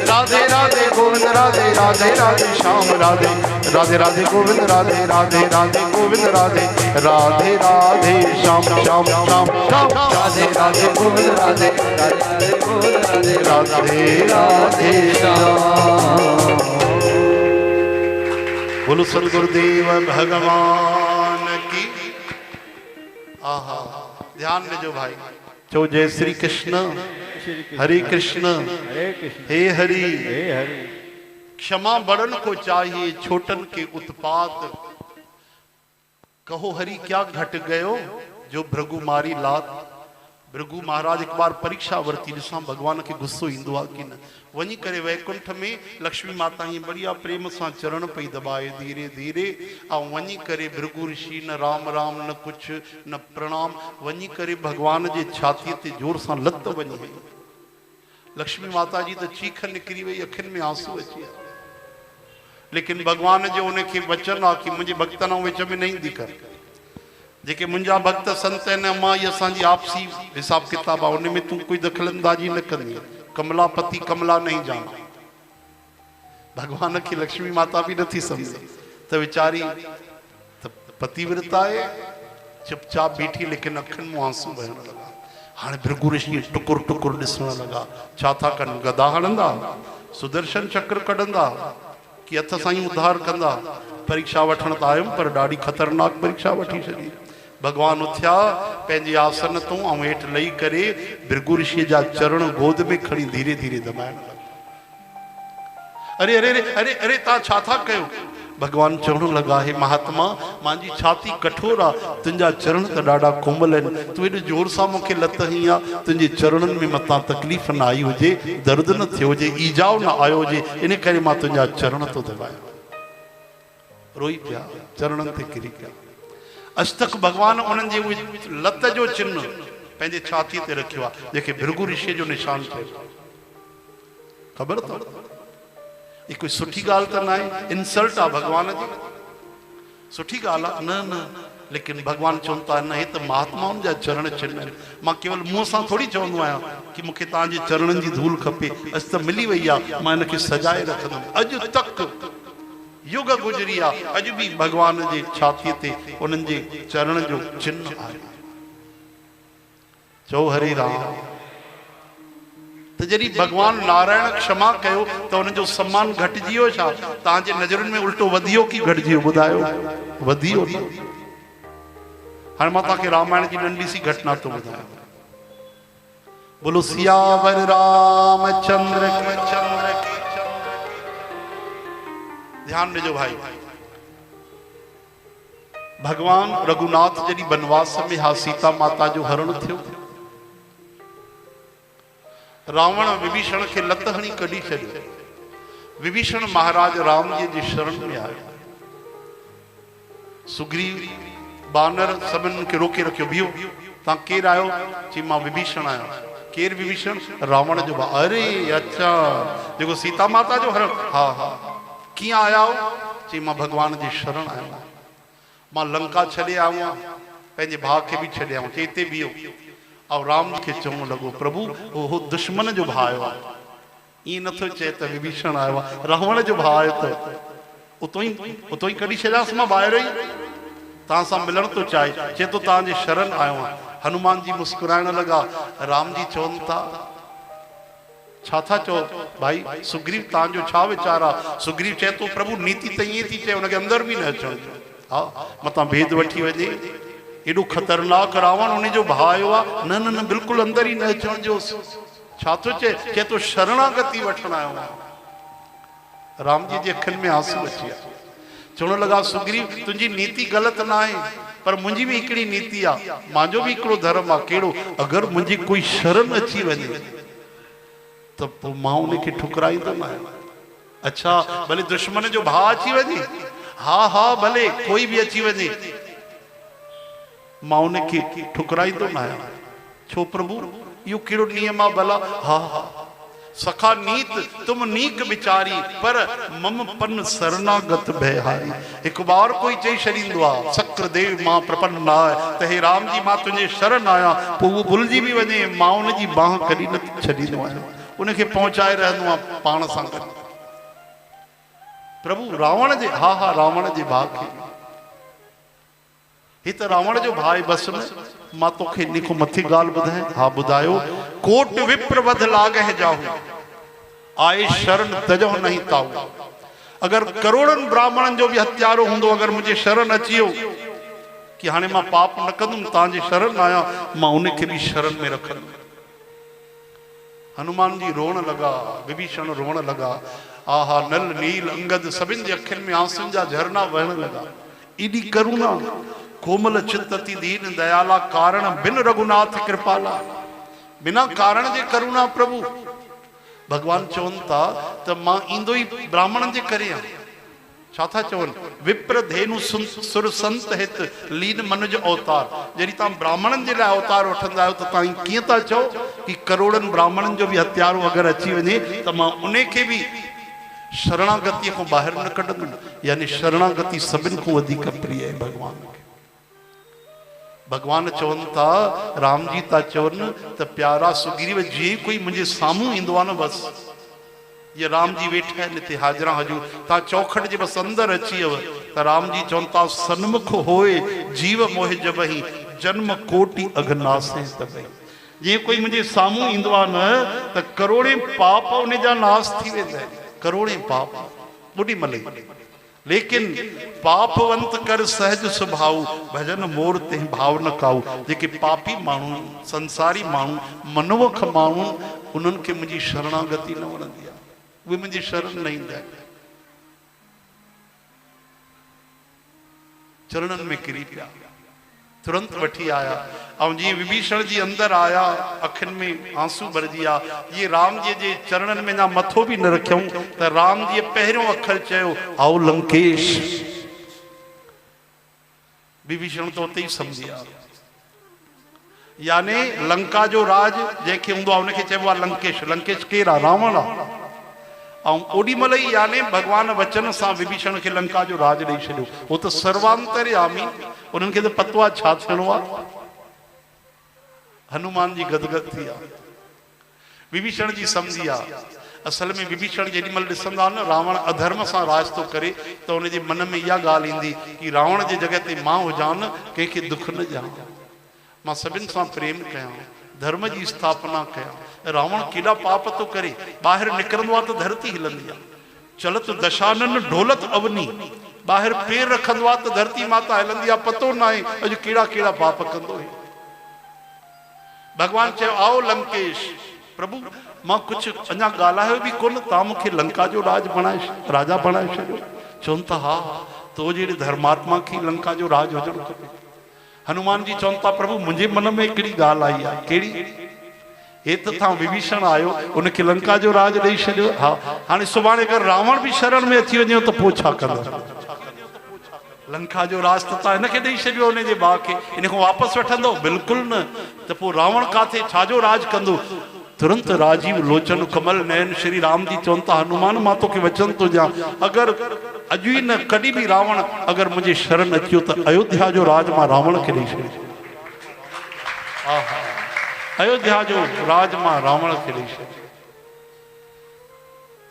राधे राधे गोविंद राधे राधे राधे श्याम। राधे राधे राधे गोविंद राधे राधे राधे गोविंद राधे राधे राधे श्याम श्याम श्याम श्याम। राधे राधे गोविंद राधे राधे राधे बोल राधे राधे राधे श्याम। बोलो सद्गुरुदेव भगवान की। आहा ध्यान में जो भाई जो जय श्री कृष्ण हरे कृष्ण हे हरि। क्षमा बड़न को चाहिए छोटन के उत्पात, कहो हरि क्या घट गयो जो भृगु मारी लात। भृगु महाराज एक बार परीक्षा वरती, ॾिसां भगवान के गुस्सो ईंदो आहे कि न। वञी करे वैकुंठ में लक्ष्मी माता हीअं बढ़िया प्रेम सां चरण पई दबाए धीरे धीरे, ऐं वञी करे भृगु ऋषि न राम राम न कुछ न प्रणाम, वञी करे भगवान जे छातीअ ते जोर सां लत वञी वई। लक्ष्मी माता जी त चीख निकिरी वई, अखियुनि में आंसू अची विया। लेकिन भगवान जो उनखे वचन आहे कि मुंहिंजे भक्तनि ऐं विच में न ईंदी कर। जेके मुंहिंजा भक्त संत आहिनि, मां इहा असांजी आपसी हिसाब किताब आहे, उन में तूं कोई दखलंदाजी न कंदी। कमलापति कमला नहीं जाना। भगवान की लक्ष्मी माता भी नथी समझे तो वीचारी पतिव्रता है, चुपचाप बीठी, लेकिन अखियुनि में आंसू बहण लगा। हाँ भृगु ऋषि टुकुर टुकुर ॾिसण लगा। छा था कनि? गदा हणंदा, सुदर्शन चक्र कढंदा कि हथ सां ई उद्धार कंदा। परीक्षा वठण त आयुमि, पर ॾाढी ख़तरनाक परीक्षा वठी छॾी। भगवान उथिया पंहिंजे आसन तो ऐं हेठि लही करे भृगु ऋषि जा चरण गोद में खणी धीरे धीरे दबाइण लॻा। अरे अरे अरे अरे अरे तव्हां छा था कयो? भगवान चवण लॻा, हे महात्मा मुंहिंजी छाती कठोर आहे, तुंहिंजा चरण त ॾाढा कोमल आहिनि, तूं एॾो जोर सां मूंखे लत हई आहे, तुंहिंजे चरणनि में मथां तकलीफ़ न आई हुजे, दर्द न थियो हुजे, ईजाव न आयो हुजे, इन करे मां तुंहिंजा चरण थो दबायां। रोई पिया, चरणनि ते किरी पिया। अॼु तक भगवान उन्हनि जे लत जो चिन्ह पंहिंजे छाती ते रखियो आहे, जेके भृगु ऋषि जो निशान चइबो। ख़बर अथव? ये कोई सुठी ॻाल्हि त न आहे, इंसल्ट आहे भगवान जी, सुठी ॻाल्हि आहे न न, लेकिन भगवान चवनि था न, हे त महात्माउनि जा चरण चिन्ह आहिनि। मां केवल मुंहं सां थोरी चवंदो आहियां कि मूंखे तव्हांजे चरणनि जी धूल खपे, अॼु त मिली वई आहे, मां हिनखे सजाए रखंदुमि। अॼु तक युग गुजरी आहे, अॼु बि भगवान जे छातीअ ते उन्हनि जे चरण जो चिन्ह आहे। चओ हरे राम। तो जॾहिं भगवान नारायण क्षमा कयो तो उनजो सम्मान घटिजी वियो छा? तव्हांजे नज़रुनि में उल्टो वधियो कि घटिजी वियो? ॿुधायो। वधियो। हाणे मां तव्हांखे रामायण जी नंढी सी घटना थो ॿुधायां। बोलो सियावर रामचंद्र की। ध्यान ॾिजो भाई। भगवान रघुनाथ जॾहिं बनवास में हा सीता माता जो हरण थियो, रावण विभीषण खे लत हणी कढी छॾियो। विभीषण महाराज राम जी जी शरण में आयो। सुग्रीव बानर सभिनि खे रोके रखियो, बीहो, तव्हां केरु आहियो? चई मां विभीषण आहियां। केरु विभीषण? रावण जो भाउ। अरे अच्छा, जेको सीता माता जो हरण? हा हा। कीअं आया हो? चई मां भगवान जी शरण आहियां, मां लंका छॾे आयो आहियां, पंहिंजे भाउ खे बि छॾे आयो। चई हिते बीहो। ऐं राम खे चवणु लॻो, प्रभु उहो दुश्मन जो भाउ आयो आहे, ईअं नथो चए त विभीषण आयो आहे, रावण जो भाउ आयो त उतो ई कढी छॾियासीं मां ॿाहिरि ई, तव्हां सां मिलण थो चाहे, चए थो तव्हांजे शरण आयो आहियां। हनुमान जी मुस्कुराइण लॻा। राम जी चवनि था, छा था चओ भाई? सुग्रीव तव्हांजो छा वीचार आहे? सुग्रीव चए थो, प्रभु नीति त ईअं थी चए, हुनखे अंदर बि न अचणु ॾियो। हा, मतां भेद वठी वञे, एॾो ख़तरनाक रावण उन जो भाउ आयो आहे, न न न बिल्कुलु अंदर ई न अचणु ॾियोसि। छा थो चए? चए थो शरणागति वठण आयो आहियां। राम जी जे अखियुनि में आंसू अची विया। चवण लॻा, सुग्रीव तुंहिंजी नीति ग़लति न आहे, पर मुंहिंजी बि हिकिड़ी नीति आहे, मुंहिंजो बि हिकिड़ो धर्म आहे। कहिड़ो? अगरि मुंहिंजी कोई शरण अची वञे त पोइ मां उनखे ठुकराईंदो न आहियां। अच्छा, भले दुश्मन जो भाउ अची वञे, हा हा भले कोई बि अची वञे, मां उनखे ठुकराईंदो न आहियां। छो प्रभु? इहो कहिड़ो नियम आहे भला? हा हा। सखा नीत तुम नीक विचारी, पर मम पन शरणागत भयहारी। हिकु बार कोई चई छॾींदो आहे, सक्र देव मां प्रपन्न न आहे, त हे राम जी मां तुंहिंजे शरण आहियां, पोइ उहो भुलिजी बि वञे, मां उनजी बांह कॾहिं न छॾींदो आहियां, उनखे पहुचाए रहंदो आहियां पाण सां गॾु। प्रभु रावण जे, हा हा रावण जे भाउ खे, ही त रावण जो भाउ बसि न। मां तोखे इन खां मथे ॻाल्हि ॿुधायां? हा ॿुधायो। कोट विप्र वध लाॻहि जाहु, आए शरण तजो नहीं ताऊ। अगर करोड़नि ब्राह्मणनि जो भी हत्यारो हूंदो, अगर मुझे शरण अची वियो कि हाणे मां पाप न कंदुमि, तव्हांजे शरण आहियां, मां उनखे भी शरण में रखंदुमि। हनुमान जी रोअण लॻा, विभीषण रोअण लॻा। आहा, नल नील अंगद सभिनि जे अखियुनि में आंसुनि जा झरना वहण लॻा। एॾी करुणा, कोमल चित्त अति दीन दयाला, कारण बिन रघुनाथ कृपाला। बिना कारण जे करुणा प्रभु। भगवान चवनि था त मां ईंदो ई ब्राह्मणनि जे करे आहियां। छा था चवनि? विप्र धेनु सुर संत हित लीन मन जो अवतार। जॾहिं तव्हां ब्राह्मणनि जे लाइ अवतार वठंदा आहियो त तव्हां कीअं था चओ कि करोड़नि ब्राह्मणनि जो बि हत्यारो अगरि अची वञे त मां उनखे बि शरणागति खां ॿाहिरि न कढंदुमि। यानी शरणागति सभिनि खां वधीक प्रिय आहे भगवान खे। भगवान चवनि था, राम जी था चवनि त प्यारा सुग्रीव, जीअं कोई मुंहिंजे साम्हूं ईंदो आहे न, बसि ये राम जी वेठा आहिनि हिते हाज़िरा हजूर, तव्हां चौखट जे बसि अंदरि अची वियव त राम जी चवनि था, सन्मुख होए जीव मोह जबहि, जन्म कोटि अघनासे तबहि। जीअं कोई मुंहिंजे साम्हूं ईंदो आहे न त करोड़े पाप उन जा नाश थी वेंदा आहिनि, करोड़े पाप ओॾी महिल। लेकिन पापवंत कर सहज स्वभाव, भजन मोर ते भाव न काऊ। जेके पापी माण्हू, संसारी माण्हू, मनोवख माण्हू, उन्हनि खे मुंहिंजी शरणागति न वणंदी आहे, उहे मुंहिंजी शरण न ईंदा आहिनि, चरणनि में किरी पिया, तुरंत वठी आया। ऐं जीअं विभीषण जी अंदरि आया, अखियुनि में आंसू भरिजी विया। ये राम जी जे चरणनि में ना मथो बि न रखियऊं त राम जी पहिरियों अखर चयो, आओ लंकेश। विभीषण तो उते ई सम्झी विया। यानी लंका जो राज जंहिंखे हूंदो आहे उनखे चइबो आहे लंकेश। लंकेश केरु आहे? रावण आहे। ऐं ओॾी महिल ई यानी भगवान वचन सां विभीषण खे लंका जो राज ॾेई छॾियो। हो त सर्वांतरयामी, उन्हनि खे त पतो आहे छा थियणो आहे। हनुमान जी गदगद थी विया, विभीषण जी सम्झी विया। असल में विभीषण जेॾी महिल ॾिसंदा न रावण अधर्म सां राज थो करे त उनजे मन में इहा ॻाल्हि ईंदी कि रावण जे जॻह ते मां हुजां न, कंहिंखे दुख न ॾियां, मां सभिनि सां प्रेम कयां, धर्म जी स्थापना कयां। रावण केॾा पाप थो करे, ॿाहिरि निकिरंदो आहे त धरती हिलंदी आहे। चलत दशानन ढोलत अवनी, ॿाहिरि पेर रखंदो आहे त धरती माता हिलंदी आहे, पतो न आहे अॼु कहिड़ा कहिड़ा पाप कंदो आहे। भगवान चयो, आओ लंकेश। प्रभु मां कुझु अञा ॻाल्हायो बि कोन, तव्हां मूंखे लंका जो राजा बणाए छॾियो। चवनि था, हा तो जहिड़े धर्मात्मा खे लंका जो राज हुजणु खपे। हनुमान जी चवनि था प्रभु मुंहिंजे मन में हिकिड़ी ॻाल्हि आई आहे। कहिड़ी? हे त तव्हां विभीषण आयो उनखे लंका जो राज ॾेई छॾियो। हा, हाणे सुभाणे अगरि रावण बि शरण में अची वञे त पोइ छा कंदो? लंका जो राज त तव्हां हिनखे ॾेई छॾियो हुनजे भाउ खे, इन खां वापसि वठंदो? बिल्कुलु न। त पोइ रावण काथे छाजो राज कंदो? तुरंत राजीव लोचन कमल नयन श्री राम जी चवनि था हनुमान मां तोखे वचन थो ॾियां, अगरि अॼु ई न कॾहिं बि रावण अगरि मुंहिंजे शरण अचियो त अयोध्या जो राज मां रावण खे ॾेई छॾियो। अयोध्या जो राज मां रावण खे ॾेई छॾियो।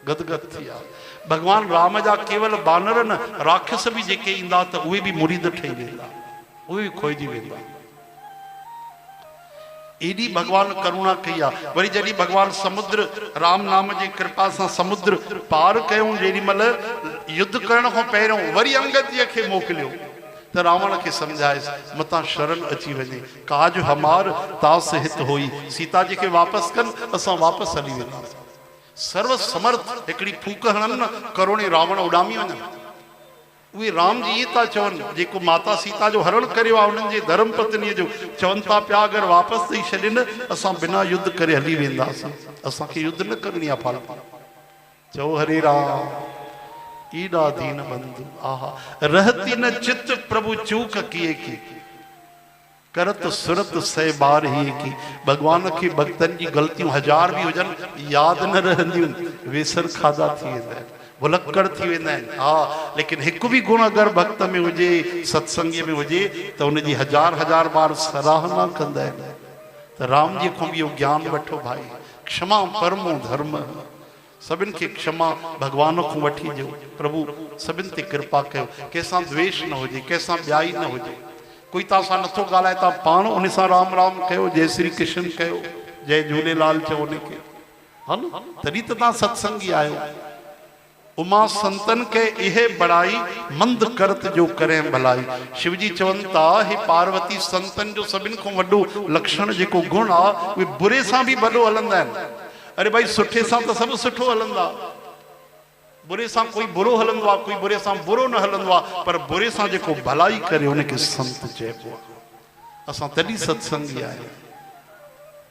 गदगद थी विया। भगवान राम जा केवल बानर न, राक्षस बि जेके ईंदा त उहे बि मुरीद ठही वेंदा, उहे बि खोइजी वेंदा। एडी भगवान करुणा कई आहे। वरी जॾहिं भगवान समुद्र राम नाम जी कृपा सां समुद्र पार कयूं, जेॾी महिल युद्ध करण खां पहिरियों वरी अंगदीअ खे मोकिलियो त रावण खे सम्झाइसि मतां शरण अची वञे। काज हमार तास हित होई, सीता जी खे वापसि कनि, असां वापसि हली वेंदासीं। सर्व समर्थ हिकिड़ी फूक हणनि न, करोड़े रावण उॾामी वञनि। उहे राम जी था चवनि जेको माता सीता जो हरण करियो आहे उन्हनि जे धर्म पत्नीअ जो, चवनि था पिया अगरि वापसि ॾेई छॾनि असां बिना युद्ध करे हली वेंदासीं, असांखे युद्ध न करणी आहे फालतू। चओ हरे राम ईडा दीन बंधु आहा रहती न चित प्रभु चूक किए की करत सुरत से बार ही की। भगवान खे भक्तनि जी ग़लतियूं हजार भी हुजनि यादि न रहंदियूं, वेसर खाधा थी वेंदा आहिनि, भुलक्कड़ थी वेंदा आहिनि। हा, लेकिन हिकु बि गुण अगरि भक्त में हुजे, सत्संगीअ में हुजे त उनजी हजार हजार बार सराहना कंदा आहिनि। त राम जी खां बि इहो ज्ञान वठो भाई, क्षमा परमो धर्म। सभिनि खे क्षमा भगवान खां वठी ॾियो। प्रभु सभिनि ते कृपा कयो, कंहिंसां द्वेष न हुजे, कंहिंसां ॿियाई न हुजे। कोई तव्हां नथो ॻाल्हाए, तव्हां पाण उन सां राम राम कयो, जय श्री कृष्ण कयो, जय झूलेलाल चओ उनखे, हा न, तॾहिं त तव्हां सत्संगी आहियो। उमा संतन के इहे बड़ाई मंद करत जो करें भलाई। शिव जी चवनि था हे पार्वती संतन जो सभिनि खां वॾो लक्षण जेको गुण आहे उहे बुरे सां बि भलो हलंदा आहिनि। अरे भाई सुठे सां त सभु सुठो हलंदा, बुरे सां कोई बुरो हलंदो आहे, कोई बुरे सां बुरो न हलंदो आहे, पर बुरे सां जेको भलाई करे उनखे संत चइबो आहे। असां तॾहिं सत्संगी आहियूं,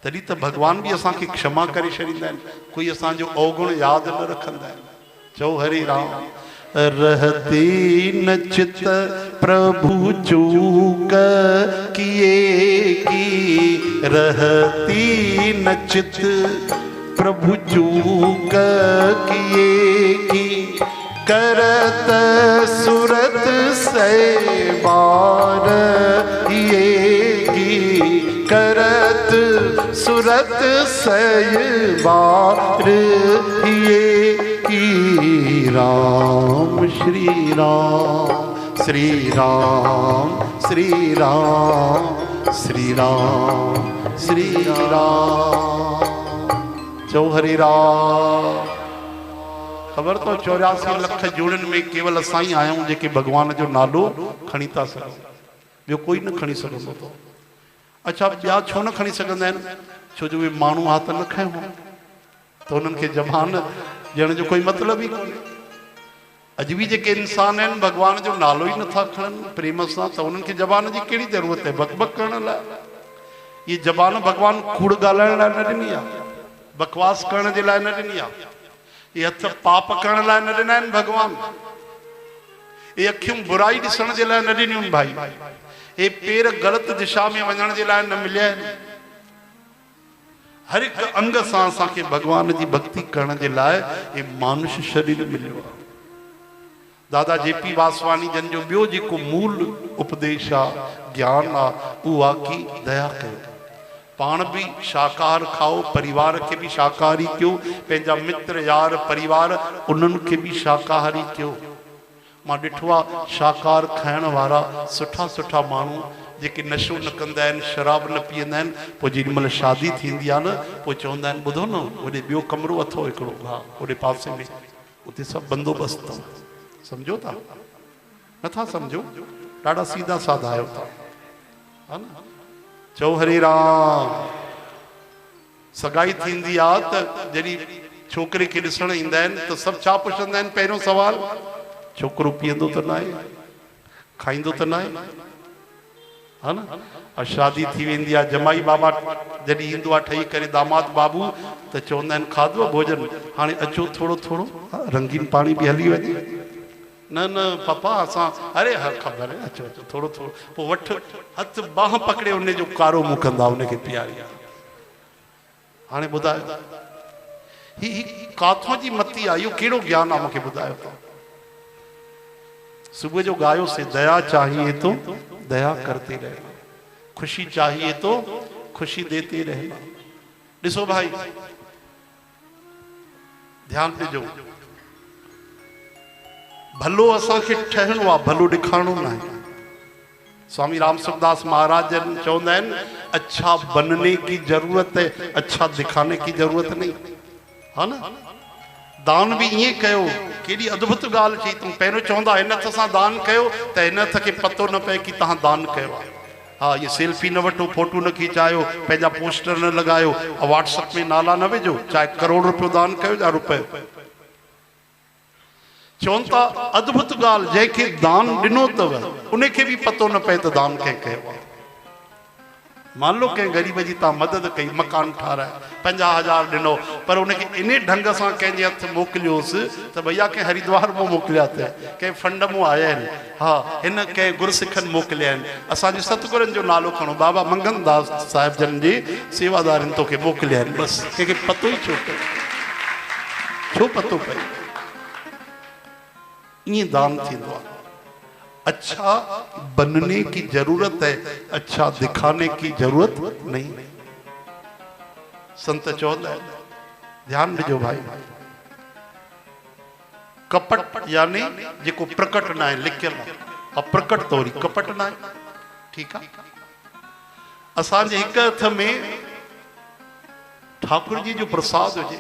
तॾहिं त भगवान बि असांखे क्षमा करे छॾींदा आहिनि, कोई असांजो अवगुण यादि न रखंदा आहिनि। चओ हरे राम रहती न चित प्रभु चूक किए की, रहती न चित प्रभु चूक किए की, करत सुरत से बार ये की, करत सुरत से बार ये की। राम श्री राम श्री राम श्री राम श्री राम श्री राम। चो हरे राम। ख़बर तो 84 लख जोड़नि में केवल असां ई आहियूं जेके भगवान जो नालो खणी था सघूं, ॿियो कोई न खणी सघंदो तो। अच्छा ॿिया छो न खणी सघंदा आहिनि? छो जो उहे माण्हू हाथ न खयो त उन्हनि खे ज़बान ॾियण जो कोई मतिलबु ई कोन्हे। अॼु बि जेके इंसान आहिनि भगवान जो नालो ई नथा खणनि प्रेम सां, त उन्हनि खे ज़बान जी कहिड़ी ज़रूरत आहे बक बक करण लाइ? ये ज़बान भगवान कूड़ ॻाल्हाइण लाइ न ॾिनी आहे, बकवास करण जे लाइ न ॾिनी आहे, ये हथ पाप करण लाइ न ॾिना आहिनि भगवान, ये अखियूं बुराई ॾिसण जे लाइ न ॾिनियूं भाई, ये पेर ग़लति दिशा में वञण जे लाइ न मिलिया आहिनि। हर एक अंग सां असांखे भगवान जी भक्ति करण जे लाइ ये मानुष शरीर मिलियो आहे। दादा जेपी वासवानी जन जो ॿियो जेको मूल उपदेश आहे, ज्ञान आहे, उहो आहे की दया कयो, पाण भी शाकाहार खाओ, परिवार के भी शाकाहारी कयो, पंहिंजा मित्र यार परिवार उन्हनि खे भी शाकाहारी कयो। मां ॾिठो आहे शाकाहार खाइण वारा सुठा सुठा माण्हू जेके नशो न कंदा आहिनि, शराब न पीअंदा आहिनि, पोइ जेॾी महिल शादी थींदी आहे न पोइ चवंदा आहिनि ॿुधो न होॾे ॿियो कमरो अथव हिकिड़ो, हा होॾे पासे में, उते सभु बंदोबस्तु अथव। सम्झो था? नथा सम्झो? ॾाढा सीधा साधा आहियो था, हा न? चओ हरे राम। सगाई थींदी आहे त जॾहिं छोकिरे खे ॾिसण ईंदा आहिनि त सभु छा पुछंदा आहिनि? पहिरियों सवाल छोकिरो पीअंदो त न आहे? खाईंदो त न आहे, हा न। और शादी थी वेंदी आहे, जमाई बाबा जॾहिं ईंदो आहे ठही करे दामाद बाबू, त चवंदा आहिनि खाधो आहे भोजन, हाणे अचो थोरो थोरो रंगीन पाणी बि हली वञे। न न पापा असां, अरे हा ख़बर आहे, अचो अचो थोरो थोरो, पोइ वठि हथ बाह पकड़े उन जो कारो मुंहुं कंदा उनखे पीआरी। हाणे ॿुधायो ही काथों जी मती आहे, इहो कहिड़ो ज्ञान आहे मूंखे ॿुधायो तव्हां। सुबुह जो गायोसीं, दया चाहिए तो दया करते रहना, खुशी चाहिए तो खुशी देते रहना। ॾिसो भाई, ध्यान ॾिजो, भलो असांखे ठहणो आहे, भलो ॾेखारणो न आहे। स्वामी राम सुखदास महाराज जन चवंदा आहिनि, अच्छा बनने की जरूरत है, अच्छा दिखाने की जरूरत नहीं, हा न। दान भी ईअं कयो, केॾी अद्भुत ॻाल्हि चई तूं। पहिरियों चवंदा हिन हथ सां दान कयो, त हिन हथ खे पतो न पए कि तव्हां दान कयो आहे। हा, ये सेल्फी न वठो, फोटो न खिचायो, पंहिंजा पोस्टर न लॻायो, व्हाट्सएप में नाला न विझो, चाहे करोड़ रुपयो दान कयो या रुपए। चवनि था अद्भुत ॻाल्हि, जंहिंखे दान ॾिनो अथव उनखे बि पतो न पए त दान कंहिं कयो आहे। मान लो कंहिं ग़रीब जी तव्हां मदद कई, मकान ठाराए 50,000 ॾिनो, पर उनखे इन ढंग सां कंहिंजे हथ मोकिलियोसि त भैया कंहिं हरिद्वार मां मोकिलिया अथई, कंहिं फंड मां आया आहिनि, हा हिन कंहिं गुरसिखनि मोकिलिया आहिनि, असांजे सतगुरनि जो नालो खणो, बाबा मंगन दास साहिब जन जे सेवादारनि तोखे मोकिलिया आहिनि, बसि कंहिंखे पतो ई छो पए, छो पतो पए। ईअं दान थींदो आहे। अच्छा बनने की जरूरत है, अच्छा दिखाने की जरूरत नहीं। संत चवंदा आहिनि, ध्यान ॾिजो भाई, कपट यानी जेको प्रकट न आहे, लिखियल आहे, प्रकट तो वरी कपट न आहे। ठीकु आहे, असांजे हिक हथ में ठाकुर जी जो प्रसाद हुजे,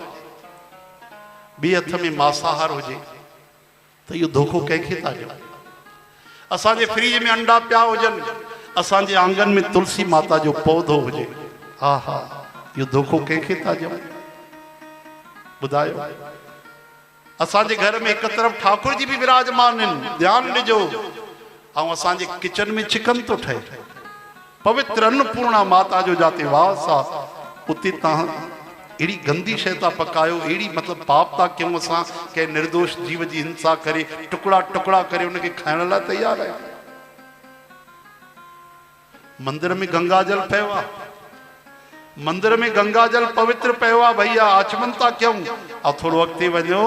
ॿिए हथ में मांसाहार हुजे, त इहो धोखो कंहिंखे था ॾियो। असांजे फ्रिज में अंडा पिया हुजनि, असांजे आंगन में तुलसी माता जो पौधो हुजे, हा हा, इहो धोखो कंहिंखे था ॾियो ॿुधायो। असांजे घर में हिकु तरफ़ ठाकुर जी बि विराजमान आहिनि, ध्यानु ॾिजो, ऐं असांजे किचन में चिकन थो ठहे, पवित्र अन्नपूर्णा माता जो जाते वास आहे, उते तव्हां अहिड़ी गंदी शइ था पकायो, अहिड़ी मतिलबु पाप था कयूं असां, कंहिं निर्दोष जीव जी हिंसा करे, टुकड़ा टुकड़ा करे उनखे खाइण लाइ तयार आहियूं। मंदिर में गंगा जल पियो आहे, मंदिर में गंगा जल पवित्र पियो आहे भैया, आचमन था कयूं। ऐं थोरो अॻिते वञो,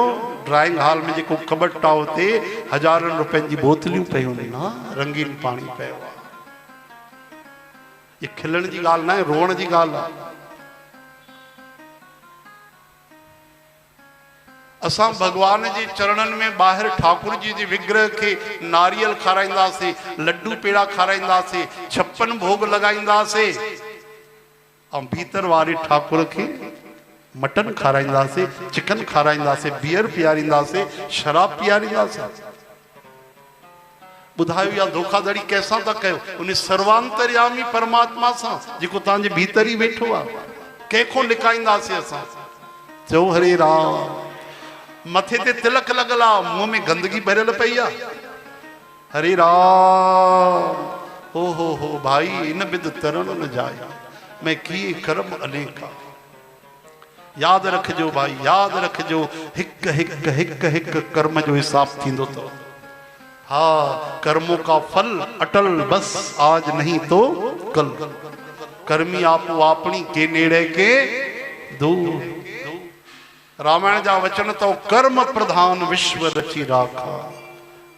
ड्राइंग हॉल में जेको कबट आहे उते हज़ारनि रुपयनि जी बोतलियूं पियूं आहिनि, हा रंगीन पाणी पियो आहे। ये खिलण जी ॻाल्हि न आहे, रोअण जी ॻाल्हि आहे। असां भगवान जे चरणनि में ॿाहिरि ठाकुर जी जे विग्रह खे नारियल खाराईंदासीं, लड्डू पेड़ा खाराईंदासीं, 56 भोग लॻाईंदासीं, ऐं भीतर वारे ठाकुर खे मटन खाराईंदासीं, चिकन खाराईंदासीं, बियर पीआरींदासीं, शराब पीआरींदासीं। ॿुधायो इहा धोखाधड़ी कंहिंसां था कयो? उन सर्वांतर्यामी परमात्मा सां जेको तव्हांजे भीतर ई वेठो आहे। कंहिंखो लिकाईंदासीं असां? चओ हरे राम। मथे ते तिलक लॻल आहे, मुंहं में गंदगी भरियल पई आहे, हरे राम। ओ हो भाई, इन बिद तरण न जाए, मैं किए कर्म अनेका। याद रखजो भाई, याद रखजो, हिक हिक हिक हिक कर्म जो हिसाब थींदो अथव। हाँ, कर्मों का फल अटल, बस आज नहीं तो कल। कर्मी आपो आपनी के नेड़े के दूर। रामायण जा वचन तो कर्म प्रधान विश्व रची राखा,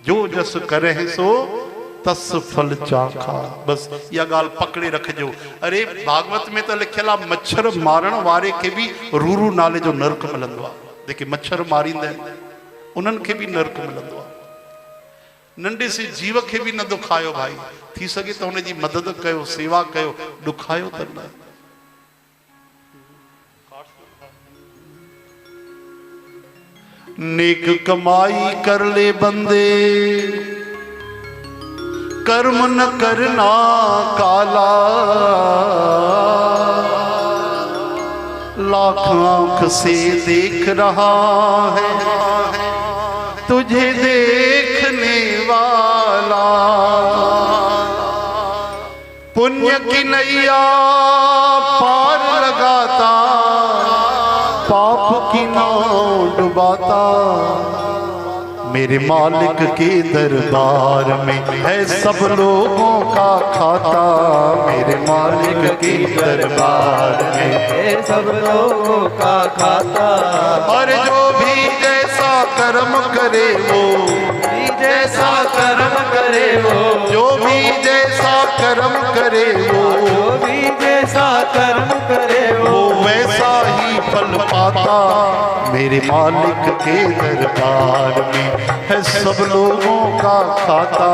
जो जस करे सो तस फल चाखा। बस या गाल पकड़े रखजो। अरे भागवत में तो लिखियल आहे, मच्छर मारण वारे के भी रूरू नाले जो नरक मिलंदो आहे। जेके मच्छर मारींदा आहिनि उन्हनि खे भी नरक मिलंदो आहे। नंढे से जीव खे भी न दुखायो भाई, थी सके तो उनजी मदद कयो, सेवा कयो, दुखायो त न। नेक कमाई कर ले बंदे, कर्म न करना काला। लाख आंख से देख रहा है तुझे देखने वाला। पुण्य की नैया पार लगाता, पाप की नाव डुबाता। मेरे मालिक के दरबार में है सब लोगों का खाता। मेरे मालिक के दरबार में है सब लोगों का खाता। और जो भी जैसा कर्म करे वो, जैसा कर्म करे वो, जो भी जैसा कर्म करे वो, जो भी जैसा कर्म करे वो वैसा ही फल पाता। मेरे मालिक के दरबार में है सब लोगों का खाता।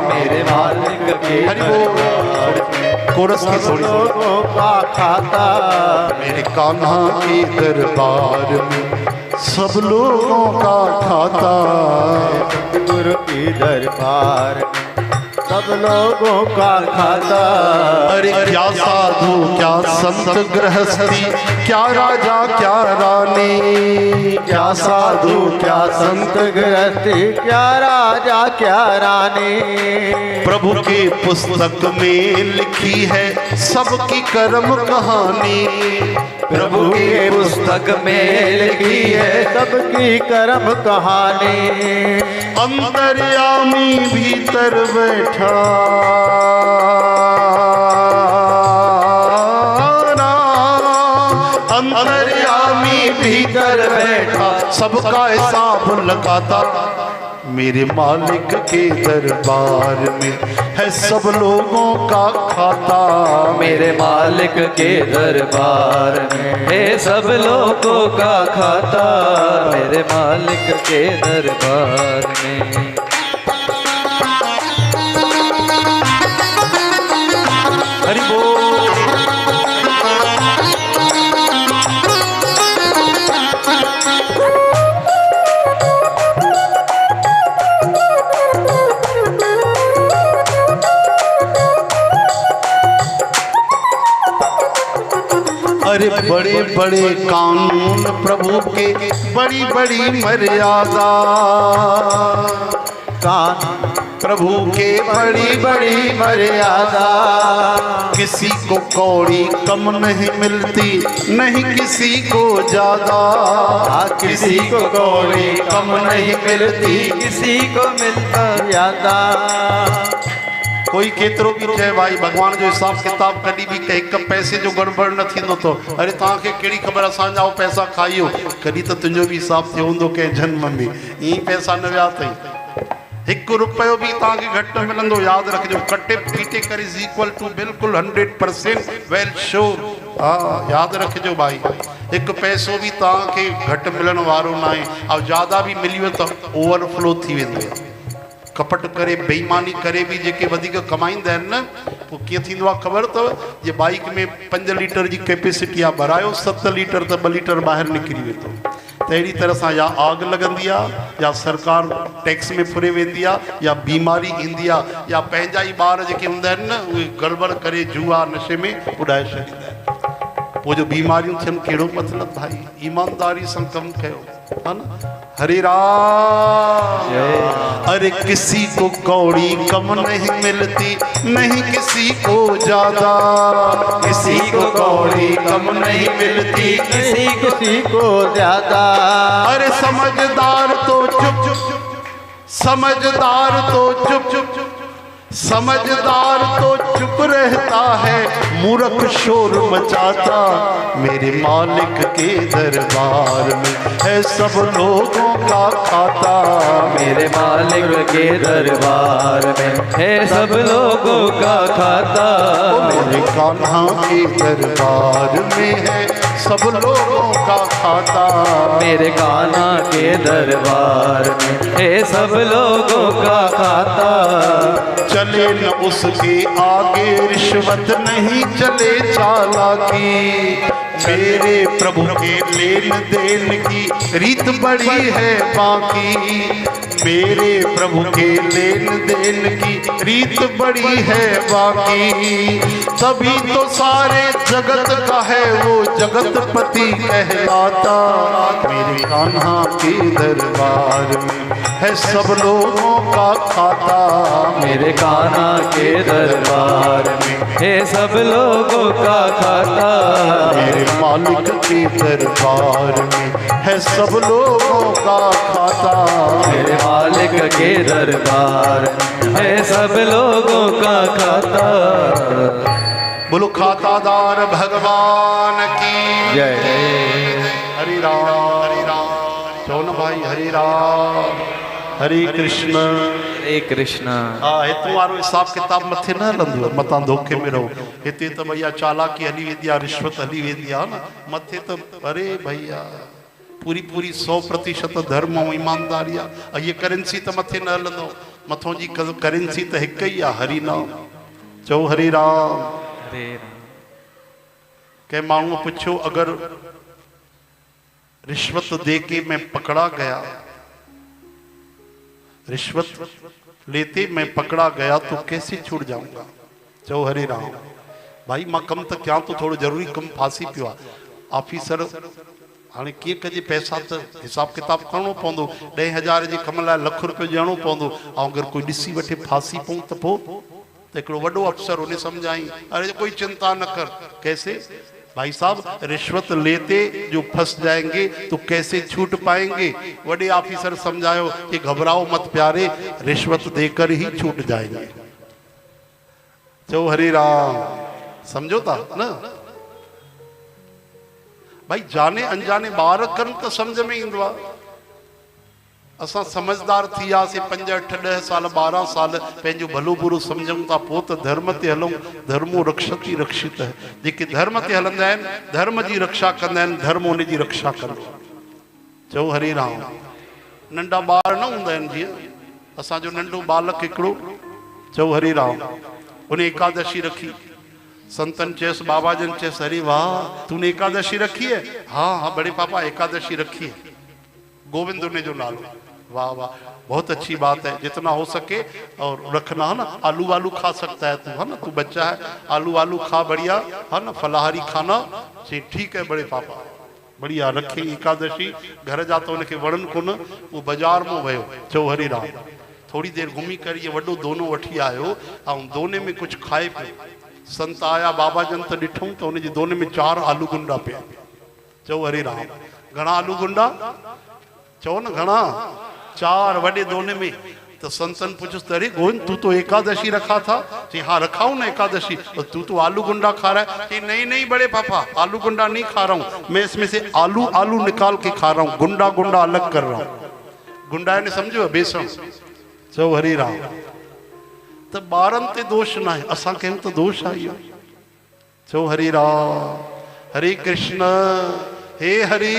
मेरे मालिक के हरि बोल। कोरस की थोड़ी लोगों का खाता। मेरे कान्हा के दरबार में सब लोगों का खाता। गुरु की दरबार सब लोगों का खाता। अरे क्या साधु क्या संत गृहस्थी, क्या राजा क्या रानी, क्या साधु क्या संत गृहस्थी, क्या राजा क्या रानी। प्रभु के पुस्तक में लिखी है सबकी कर्म कहानी। प्रभु की पुस्तक में लिखी है सबकी कर्म कहानी। अंतर्यामी भीतर बैठा अंतर्यामी भीतर बैठा सबका हिसाब लगाता। मेरे मालिक के दरबार में है सब लोगों का खाता। मेरे मालिक के दरबार में है सब लोगों का खाता। मेरे मालिक के दरबार में हरि बोल। अरे बड़े बड़े कानून प्रभु के, बड़ी बड़ी मर्यादा। प्रभु के बड़ी बड़ी मर्यादा। किसी को कौड़ी कम नहीं मिलती, नहीं किसी को ज्यादा। किसी को कौड़ी कम नहीं मिलती, किसी को मिलता ज्यादा। कोई केतिरो भी चए भाई भगवान जो हिसाब किताब कॾहिं बि के हिकु पैसे जो गड़बड़ न थींदो। तो अरे तव्हांखे कहिड़ी ख़बर असांजा पैसा खाइयो, कॾहिं त तुंहिंजो बि हिसाब थियो हूंदो कंहिं जन्म में। ईअं पैसा न विया अथई, हिकु रुपयो बि तव्हांखे घटि न मिलंदो। यादि रखिजो, कटे पीटे करे इज़ इक्वल टू बिल्कुलु 100% वेल श्योर। हा यादि रखिजो भाई, हिकु पैसो बि तव्हांखे घटि मिलण वारो न आहे। ऐं ज़्यादा बि मिली वियो त ओवरफ्लो थी वेंदो आहे। कपट करे बेईमानी करे भी जेके वधिक कमाईंदा आहिनि न, पोइ कीअं थींदो आहे ख़बर अथव? जे बाइक में 5 लीटर जी कैपेसिटी आहे, भरायो 7 लीटर त 2 लीटर ॿाहिरि निकिरी वेंदो। त अहिड़ी तरह सां या आग लॻंदी आहे, या सरकार टैक्स में फुरे वेंदी आहे, या बीमारी ईंदी आहे, या पंहिंजा ई ॿार जेके हूंदा आहिनि न उहे गड़बड़ करे जुआ नशे में उॾाए छॾींदा आहिनि। पोइ जो बीमारियूं थियनि कहिड़ो मतिलबु भाई? ईमानदारी सां कमु कयो, है ना? हरे राम। अरे किसी को कौड़ी कम नहीं मिलती, नहीं किसी को ज्यादा। किसी को कौड़ी कम नहीं मिलती, किसी को ज्यादा। अरे समझदार तो चुप चुप, समझदार तो चुप चुप, समझदार तो चुप रहता है, मूर्ख शोर मचाता। मेरे मालिक के दरबार में है सब लोगों का खाता। मेरे मालिक के दरबार में है सब लोगों का खाता। मेरे कान्हा के दरबार में है सब लोगों का खाता। मेरे कान्हा के दरबार में है सब लोगों का खाता। चले न उसके आगे रिश्वत, नहीं चले चालाकी। मेरे प्रभु के लेन देन की रीत बड़ी है बाकी। मेरे प्रभु के लेन देन की रीत बड़ी है बाकी। तभी तो सारे जगत का है वो जगतपति कहलाता। मेरे कान्हा के दरबार में में है सब लोगों का खाता। मेरे कान्हा के दरबार में है सब लोगों का खाता। मेरे मालिक के दरबार में है सब लोगों का खाता। मेरे मालिक के दरबार में है सब लोगों का खाता। बोलो खातादार भगवान की जय। हरि राम चौन भाई हरि राम हरे कृष्ण। हरे कृष्ण। हाँ हितों वारो हिसाब किताब मथे न हलंदो मता धोखे में रहो। हिते तो भैया चालाकी हली वेंदी आहे, रिश्वत हली वेंदी आहे न मथे तो अरे भैया पूरी पूरी 100% धर्म और ईमानदारी आहे। ये करेंसी तो मथे न हलंदो, मथों जी करेंसी तो हिक ही आहे हरि नाम। चओ हरि राम। हरे राम। के माण्हू पूछो अगर रिश्वत दे के मैं पकड़ा गया, रिश्वत लेते मैं पकड़ा गया तो कैसे छूट जाऊंगा। चो हरे राम। भाई मां कम तो क्या तो थोड़ो जरूरी कम फांसी पियो आहे। ऑफिसर हाँ कीअं कजे पैसा तो हिसाब किताब करणो पवंदो। 10,000 जे कम लाइ लाख रुपयो ॾियणो पवंदो। ऐं अगरि कोई ॾिसी वठे फांसी पऊं त पोइ तो हिकिड़ो वॾो अफसर उन्हें समझाई अरे कोई चिंता न कर। कैसे भाई साहब रिश्वत लेते जो फंस जाएंगे तो कैसे छूट पाएंगे। बड़े ऑफिसर समझायो कि घबराओ मत प्यारे, रिश्वत देकर ही छूट जाएंगे। चो हरे राम। समझो था ना भाई। जाने अनजाने बार करन तो समझ में इंदो आहे। असां समझदार थी वियासीं 5, 8, 10 साल 12 साल पंहिंजो भलो बुरो सम्झूं था पोइ त धर्म ते हलूं। धर्मो रक्षति रक्षित है। जेके धर्म ते हलंदा आहिनि धर्म जी रक्षा कंदा आहिनि, धर्म उन जी रक्षा कंदो। चओ हरे राम। नंढा ॿार न हूंदा आहिनि जीअं असांजो नंढो बालक हिकिड़ो, चओ हरे राम, उन एकादशी रखी। संतन चयसि बाबा जन चयसि अरे वाह तूने एकादशी रखी है। हाँ हाँ बड़े पापा एकादशी रखी है। गोविंद उन्हें जो नालो। वाह वाह बहुत अच्छी बात है। जितना हो सके और रखना है ना। आलू वालू खा सकता है तू, है ना, तू बच्चा है आलू वालू खा बढ़िया, है ना, फलाहारी खाना जी ठीक है बड़े पापा बढ़िया रखे एकादशी। घर जा तो उनके वणन कोन, वो बाजार में वयो। चो हरि राम। थोड़ी देर घूमी कर ये वॾो दोनो वठी आयो ऐं दोने में कुछ खाए पियो। संत आया बाबा जन तो ॾिठूं तो उनजे दोने में 4 आलू गुंडा पिया। चो हरि राम। घणा आलू गुंडा चो न घणा 4 वॾे दोने में। तो संतन पूछस अरे गोविंद तू तो एकादशी रखा था। जी हाँ रखा हूं ना एकादशी। और तू तो आलू गुंडा खा रहा है। नहीं नहीं बड़े पापा आलू गुंडा नहीं खा रहा हूं, मैं इसमें से आलू आलू निकाल के खा रहा हूं, गुंडा गुंडा अलग कर रहा हूं। गुंडा ने समझो बेसण। चो हरि राम। तो ॿारनि ते दोष ना है, असां कयूं तो दोष आहे इहो। चो हरि राम। हरे कृष्ण। हे हरि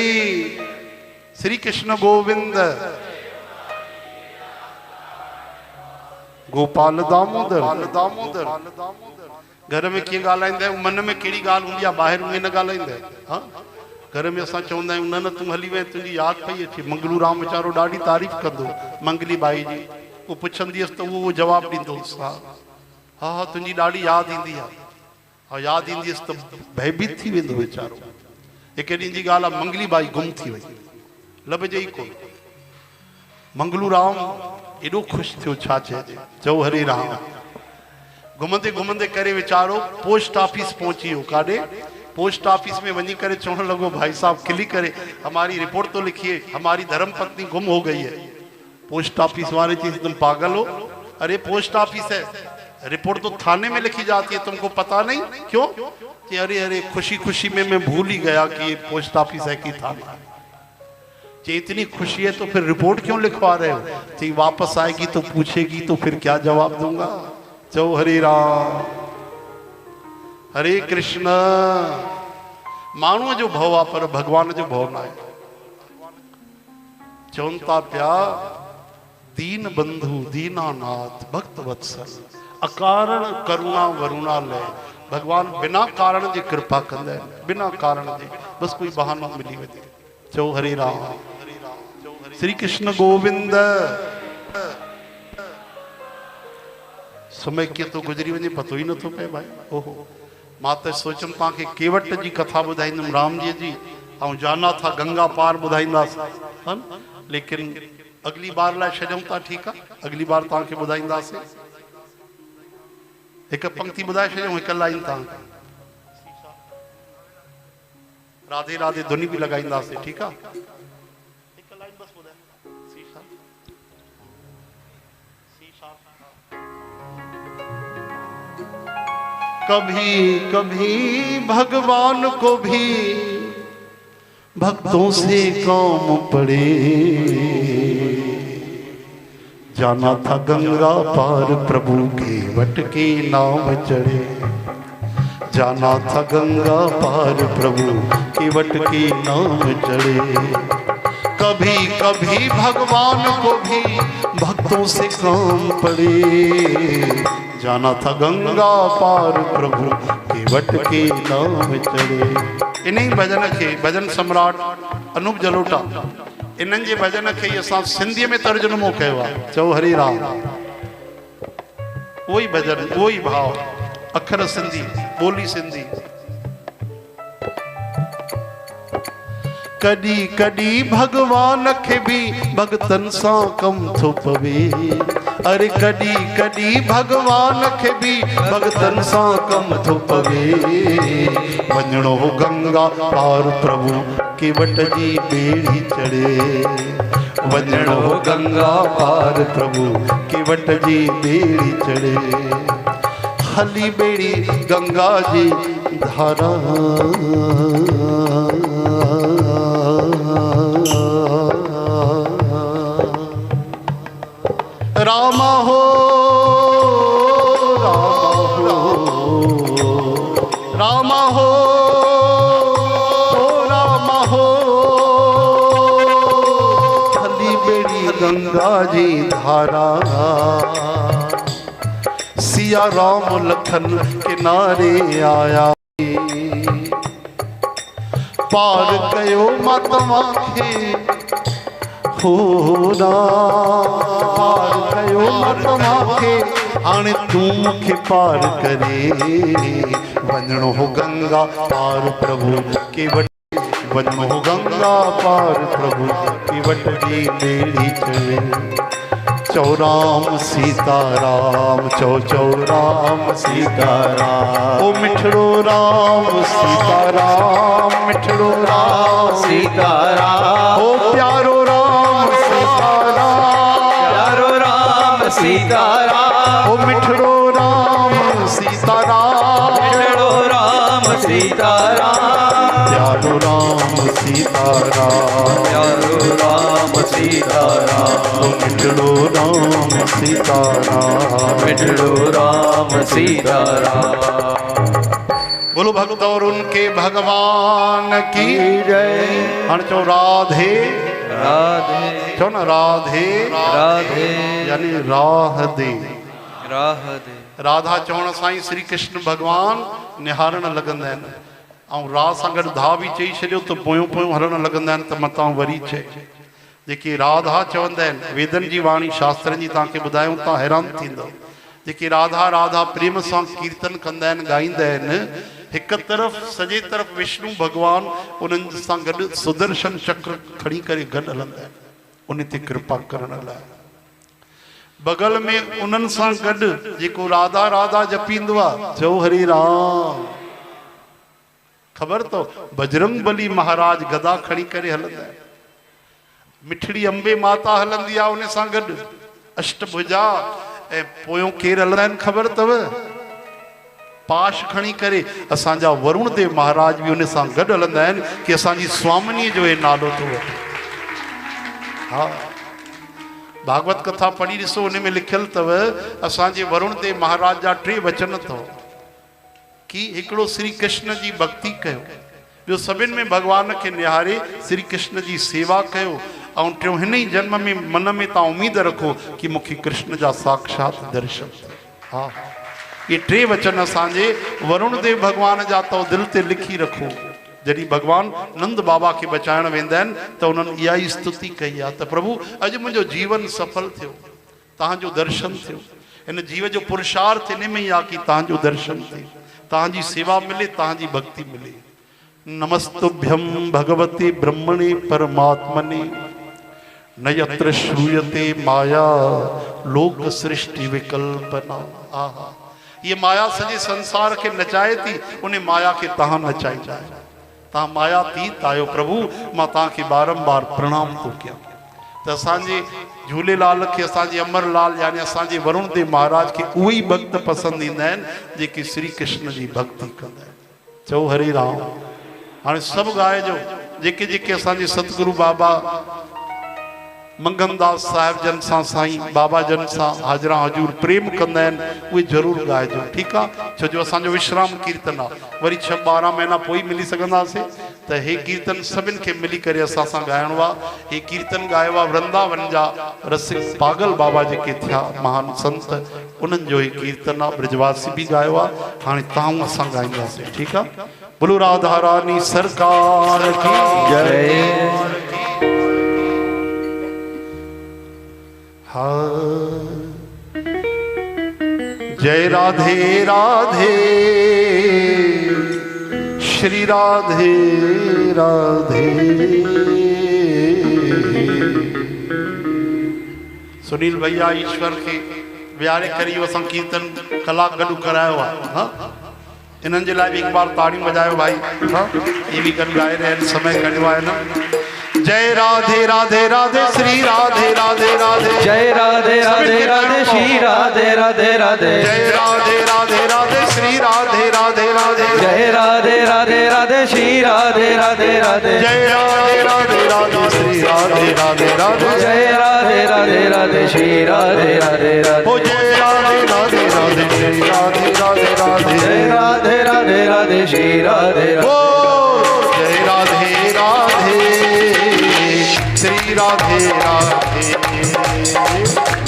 श्री कृष्ण गोविंद गोपाल दामोदर दामोदर। घर में कीअं ॻाल्हाईंदा आहियूं, मन में कहिड़ी ॻाल्हि हूंदी आहे ॿाहिरि उहे न ॻाल्हाईंदा आहिनि। हाँ घर में असां चवंदा आहियूं न न तूं हली वञ तुंहिंजी यादि पई अचे। मंगलू राम वीचारो ॾाढी तारीफ़ कंदो मंगली बाई जी। वो पुछंदी हुअसि त उहो जवाबु ॾींदो हुअसि हा हा हा तुंहिंजी ॾाढी यादि ईंदी आहे। हा यादि ईंदी हुअसि त भयभीत थी वेंदो वीचारो। हिकु ॾींहं जी ॻाल्हि आहे मंगली बाई गुम थी वई, लभजे ई कोन। मंगलू राम एॾो ख़ुशि थियो छा चइजे। चओ हरे राम। घुमंदे घुमंदे करे वीचारो पोस्ट ऑफिस पहुची वियो। काॾे पोस्ट ऑफिस में वञी करे चवण लॻो भाई साहब खिली करे हमारी रिपोर्ट तो लिखिए, हमारी धर्म पत्नी गुम हो गई है। पोस्ट ऑफिस वाले चीज तुम पागल हो, अरे पोस्ट ऑफिस है, रिपोर्ट तो थाने में लिखी जाती है, तुमको पता नहीं क्यों। कि अरे अरे खुशी खुशी में मैं भूल ही गया कि ये पोस्ट ऑफिस है कि थाना। कि इतनी खुशी है तो फिर रिपोर्ट क्यों लिखवा रहे हो। कि वापस आएगी तो पूछेगी तो फिर क्या जवाब दूंगा। चो हरे राम। हरे कृष्ण। माण्हूअ जो भव आहे पर भगवान जो भव न आहे। चवनि था पिया दीन बंधु दीनानाथ भक्त वत्सल अकारण करुणा वरुणालय। भगवान बिना कारण जे कृपा कंदा आहिनि, बिना कारण जे बस कोई बहानो मिली वञे। चओ हरे राम। श्री कृष्ण गोविंद। समय कीअं थो गुज़री वञे पतो ई नथो पए भाई। ओहो मां त सोचमि तव्हांखे केवट जी कथा ॿुधाईंदुमि राम जी जी, ऐं जाना था गंगा पार ॿुधाईंदासीं, लेकिन अगली बार लाइ छॾूं था, ठीकु आहे, अगली बार तव्हांखे ॿुधाईंदासीं। हिकु पंक्ति ॿुधाए छॾियूं, हिकु लाइन तव्हांखे राधे राधे धुनी बि लॻाईंदासीं, ठीकु आहे। हिकु लाइन बस ॿुधाए। कभी कभी भगवान को भी भक्तों से काम पड़े, जाना था गंगा पार प्रभु के वट के नाम चढ़े, जाना था गंगा पार प्रभु के वट के नाम चढ़े। कभी कभी भगवान को भी भक्तों से काम पड़े, जाना था गंगा पार प्रभु के वट के नाम चढ़े। इन्हीं भजन के भजन सम्राट अनूप जलोटा इन्हनि जे भजन के असां सिंधीअ में तर्जुमो कयो आहे। चओ हरे राम। वही भजन, वही भाव, अखर सिंधी, बोली सिंधी। कॾी कॾी भगवान खे भी भगतन सां कम थो पवे, अरे कॾी कॾी भगवान खे भी भगतन सां कम थो पवे, वञणो गंगा पार प्रभु के वट जी बेड़ी चढ़े, वञणो गंगा पार प्रभु के वट जी बेड़ी चढ़े। हली बेड़ी गंगा जी धारा, रामा हो रामा हो रामा हो, हली बेड़ी गंगा जी धारा, सिया राम लखन किनारे आया, पार कयो मातवा खे होना, पार कयो मातवा खे हाणे तूं मूंखे पार करे, वञणो गंगा पार प्रभु के वट, वञणो गंगा पार प्रभु के वट जी बेड़ी चढ़े। चौ राम सीता राम, चौ चौ राम सीता राम, ओ मिठड़ो राम सीता राम, मिठड़ो राम सीता राम, ओ प्यारो राम सीता राम, प्यारो राम सीता राम, ओ मिठड़ो राम सीता राम, मिठड़ो राम सीता राम, प्यारो राम सीता राम, प्यारो राम सीता राम, ओ मिठड़ो राम सीता राम, मिठड़ो राम सीता राम। बोलो भक्त और उनके भगवान की जय। हाँ चो राधे राधे चो ना राधे राधे यानी राह दे, राह दे। राधा चवण साईं श्री कृष्ण भगवान निहारण लगंदा आहिनि, ऐं राह सां गॾु धा बि चई छॾियो त पोयों पोयों हलण लगंदा आहिनि, त मतां वरी चए। जेकी राधा चवंदा आहिनि, वेदन जी वाणी शास्त्रनि जी तव्हांखे ॿुधायूं, तव्हां हैरान थींदव। जेकी राधा राधा प्रेम सां कीर्तन कंदा आहिनि, ॻाईंदा आहिनि, हिकु तरफ़ सॼे तरफ़ विष्णु भगवान उन्हनि सां गॾु सुदर्शन चक्र खणी करे गॾु हलंदा आहिनि, उन ते कृपा करण लाइ। बगल में उन्हनि सां गॾु जेको राधा राधा जपींदो आहे, चओ हरे राम। ख़बर अथव बजरंग बली महाराज गदा खणी करे हलंदा आहिनि, मिठड़ी अंबे माता हलंदी आहे उन सां गॾु, अष्टभुजा। ऐं पोयों केरु हलंदा आहिनि ख़बर अथव, पाश खणी करे असांजा वरुण देव महाराज भी उन सां गॾु हलंदा आहिनि कि असांजी स्वामिनी जो ये नालो थो वठे। हा, भागवत कथा पढ़ी ॾिसो, उन में लिखियल अथव असांजे वरुण देव महाराज जा 3 वचन अथव कि हिकिड़ो श्री कृष्ण जी भक्ति कयो, ॿियो सभिनि में भगवान खे निहारे श्री कृष्ण जी सेवा कयो, ऐं टियों हिन ई जन्म में मन में तव्हां उम्मीद रखो कि मूंखे कृष्ण जा साक्षात दर्शन। हा, ये 3 वचन असांजे वरुण देव भगवान जा अथव, दिल ते लिखी रखो। जॾहिं भगवान नंद बाबा के बचाइण वेंदा आहिनि त उन्हनि इहा ई स्तुति कई आहे त प्रभु अॼु मुंहिंजो जीवन सफल थियो, तव्हांजो दर्शन थियो। हिन जीव जो पुरुषार्थ इन में ई आहे कि तव्हांजो दर्शन थिए, तव्हांजी सेवा मिले, तव्हांजी भक्ति मिले। नमस्तुभ्यं भगवते ब्रह्मणे परमात्मने न यत्र श्रूयते माया लोक सृष्टि विकल्पना। आहा, ये माया सॼे संसार के नचाए थी, उन्हें माया के तहां नचाई जाए। तहां माया तीत आयो प्रभु, मां तव्हांखे बारंबार प्रणाम थो कयां। त असांजे झूलेलाल खे, असांजे अमरलाल यानी असांजे वरुण देव महाराज के उहे ई भक्त पसंदि ईंदा आहिनि जेके श्री कृष्ण जी भक्ति कंदा आहिनि। चओ हरे राम। हाणे सभु ॻाइजो, जेके जेके असांजे सतगुरु बाबा मंगनदास साहिब जन सां, साईं बाबा जन सां हाजरा हजूर प्रेम कंदा आहिनि, उहे ज़रूरु ॻाइजो, ठीकु आहे। छो जो असांजो विश्राम कीर्तन आहे, वरी 6-12 महीना पोइ मिली सघंदासीं। त हे कीर्तन सभिनि खे मिली करे असां सां ॻाइणो आहे। हे कीर्तन ॻायो आहे वृंदावन जा रसिक पागल बाबा जेके थिया महान संत, उन्हनि जो हे कीर्तन आहे। ब्रजवासी बि ॻायो आहे। हाणे तव्हां असां ॻाईंदासीं, ठीकु आहे। बोलो राधा रानी सरकार की जय। जय राधे राधे श्री राधे राधे। सुनील भैया ईश्वर के विहारे करी असां कीर्तन कलाक गॾु करायो आहे। इन्हनि जे लाइ बि हिकु बार ताड़ियूं वॼायो भाई। ये भी गॾु ॻाए रहिया आहिनि, समय कढियो आहे न। जय राधे राधे राधे श्री राधे राधे राधे। जय राधे राधे राधे श्री राधे राधे राधे। जय राधे राधे राधे श्री राधे राधे राधे। जय राधे राधे राधे श्री राधे राधे राधे। जय राधे राधे राधे श्री राधे राधे राधे। जय राधे राधे राधे श्री राधे राधे राधे। ओ जय राधे राधे राधे श्री राधे राधे राधे। जय राधे राधे राधे श्री राधे राधे। ओ जय राधे राधे श्री राधे राधे।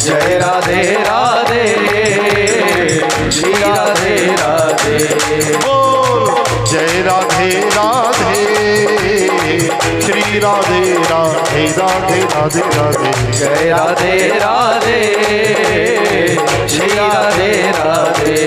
जय राधे राधे श्री राधे राधे। बोल जय राधे राधे श्री राधे राधे राधे राधे राधे। जय राधे राधे श्री राधे राधे।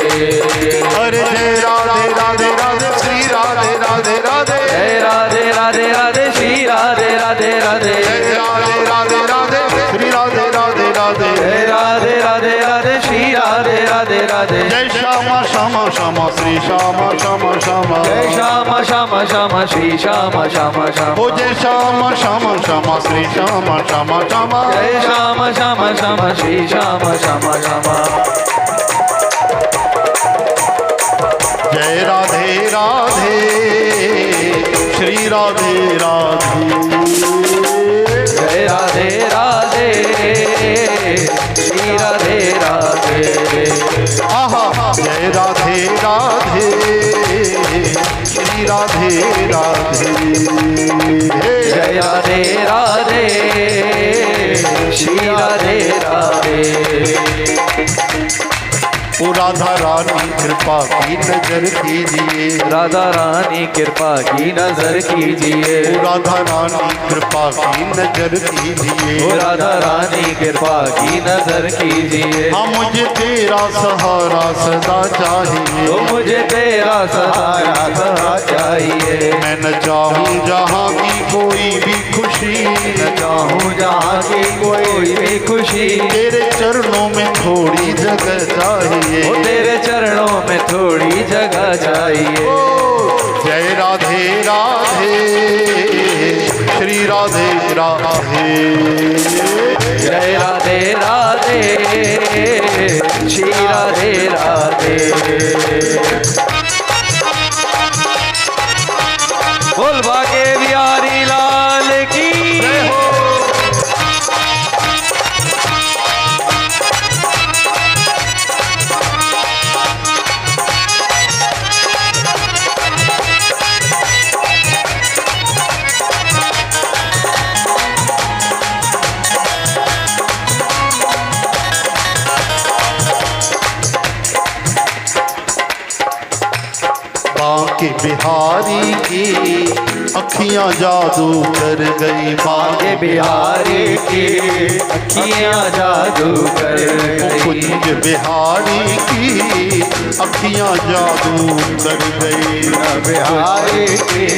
अरे जय राधे राधे राधे श्री राधे राधे राधे। जय राधे राधे राधे श्री राधे राधे राधे। जय राधे राधे राधे श्री राधे राधे राधे। जय राधे राधे राधे श्री राधे राधे राधे। जय श्यामा श्यामा श्यामा श्री श्यामा श्यामा श्यामा। जय श्यामा श्यामा श्यामा श्री श्यामा श्यामा श्यामा। ओ जय श्यामा श्यामा श्यामा श्री श्यामा श्यामा श्यामा। जय श्यामा श्यामा श्यामा श्री श्यामा श्यामा श्यामा। जय राधे राधे श्री राधे राधे। जय राधे राधे श्री राधे राधे। आहा जय राधे राधे श्री राधे राधे। जय राधे राधे श्री राधे राधे। ओ राधा रानी कृपा की नजर कीजिए। राधा रानी कृपा की नजर कीजिए। ओ राधा रानी कृपा की नजर कीजिए। ओ राधा रानी कृपा की नजर कीजिए। हाँ मुझे तेरा सहारा सदा चाहिए। तो मुझे तेरा सहारा सदा चाहिए। मैं न चाहूँ जहाँ की कोई भी खुशी, न चाहूँ जहाँ की कोई भी खुशी। तेरे चरणों में थोड़ी जगह चाहिए। ओ तेरे चरणों में थोड़ी जगह चाहिए। जय राधे राधे श्री राधे राधे। जय राधे राधे श्री राधे राधे। बोल भागे बिहारी लाल की जय हो। बांके बिहारी की अखियां जादू कर गई। बांके बिहारी की अखियां जादू कर गई। कुंज बिहारी की अखियां जादू कर गई। बिहारी की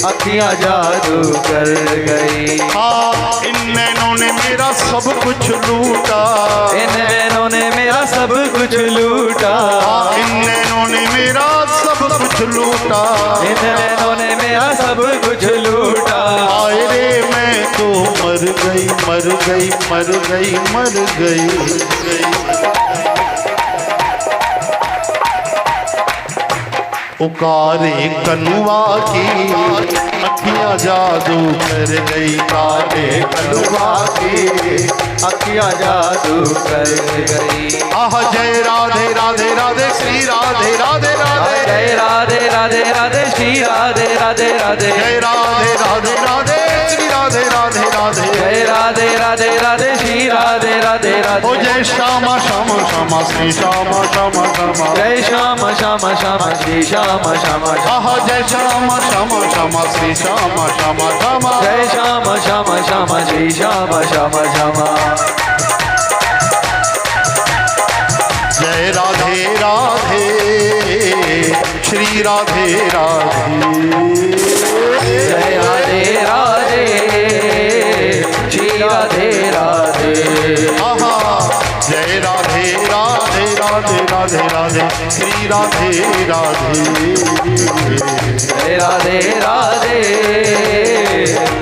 अखियां जादू कर गई। हाँ, इन नैनों ने मेरा सब कुछ लूटा। इन नैनों ने मेरा सब कुछ लूटा। हाँ, इन नैनों ने मेरा सब कुछ लूटा। इन नैनों ने मेरा सब कुछ लूटा। हाय रे मैं तो मर गई, मर गई, मर गई, मर गई। पुकारे कनुआ की अखियां जादू कर गई। काले कलुआ की अखियां जादू कर गई। आह जय राधे राधे राधे श्री राधे राधे राधे। जय राधे राधे राधे श्री राधे राधे राधे। जय राधे राधे राधे श्री राधे राधे राधे। जय राधे राधे राधे श्री राधे राधे राधे। ओ जय श्यामा श्यामा श्यामा श्री श्यामा श्यामा श्यामा। जय श्याम श्याम श्याम श्री श्याम श्याम। आह जय श्यामा श्यामा श्यामा श्री श्यामा श्यामा श्यामा। जय श्याम श्याम श्याम श्री श्याम श्याम श्याम। जय राधे राधे श्री राधे राधे। जय राधे राधे श्री राधे राधे। आहा जय राधे राधे राधे राधे राधे श्री राधे राधे। जय राधे राधे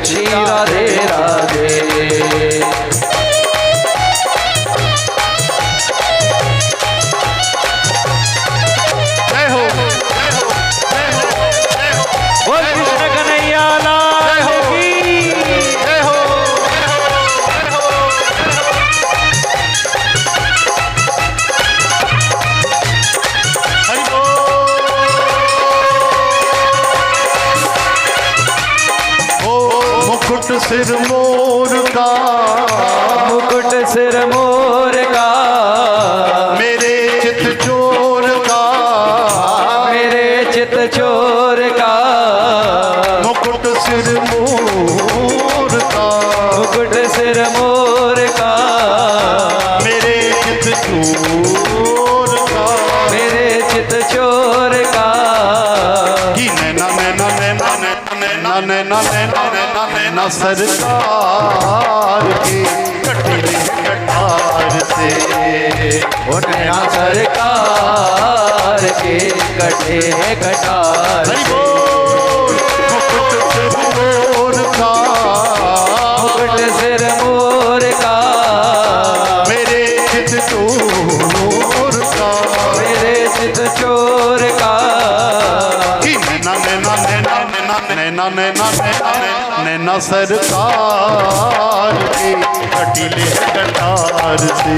श्री राधे राधे। जय हो जय हो जय हो जय हो। बोल कृष्ण कन्हैया लाल की। जय हो हरि बोल। ओ मुकुट सिर मोर का, मुकुट सिर मोर का, मेरे चित चोर का। मेरे चित चोर का। मुकुट सिर मोर का, मुकुट सिर मोर का, मेरे चित चोर का। मेरे चित चोर का। कि नैना नैना नैना नैना नैना नैना नैना नैना सरकार के कटीले कटार से। वो नया सरकार के कटे कटार हरि से। बोल। मुकुट सिर मोर का, मुकुट सिर मोर का, मेरे चित चोर का। मेरे चित चोर का। कि नैना नैना नैना नैना नैना नैना नैना नैना सरकार के कटीले कटार से।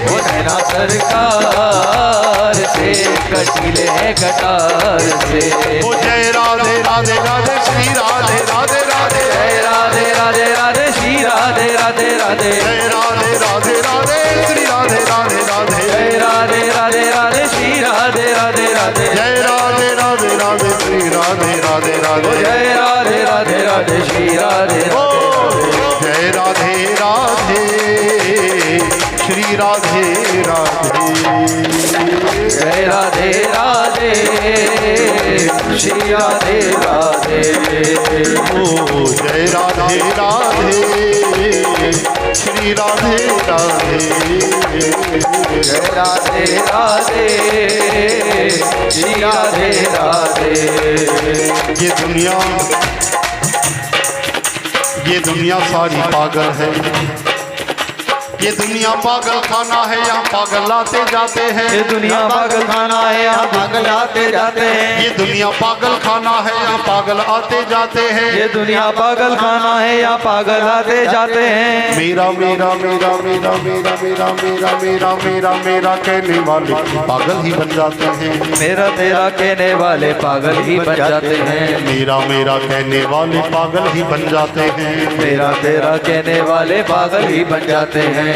वो नैना सरकार से कटीले कटार से। ओ जय राधे राधे राधे श्री राधे राधे राधे। जय राधे राधे राधे श्री राधे राधे राधे। जय राधे राधे राधे श्री राधे राधे राधे। जय राधे राधे राधे श्री राधे राधे राधे। जय राधे राधे राधे श्री राधे राधे राधे। जय राधे राधे राधे श्री राधे ओ राधे। जय राधे राधे श्री राधे राधे। जय राधे राधे श्री राधे राधे। ओ जय राधे राधे श्री राधे राधे। जय राधे राधे श्री राधे राधे। ये दुनिया सारी पागल है। ये दुनिया पागल खाना है, यहाँ पागल आते जाते हैं। ये दुनिया पागल खाना है, यहाँ पागल आते जाते हैं। ये दुनिया पागल खाना है, यहाँ पागल आते जाते हैं। ये दुनिया पागल खाना है, यहाँ पागल आते जाते हैं। मेरा मेरा मेरा मेरा मेरा मेरा मेरा मेरा मेरा मेरा कहने वाले पागल ही बन जाते हैं। मेरा तेरा कहने वाले पागल ही बन जाते हैं। मेरा मेरा कहने वाले पागल ही बन जाते हैं। मेरा तेरा कहने वाले पागल ही बन जाते हैं।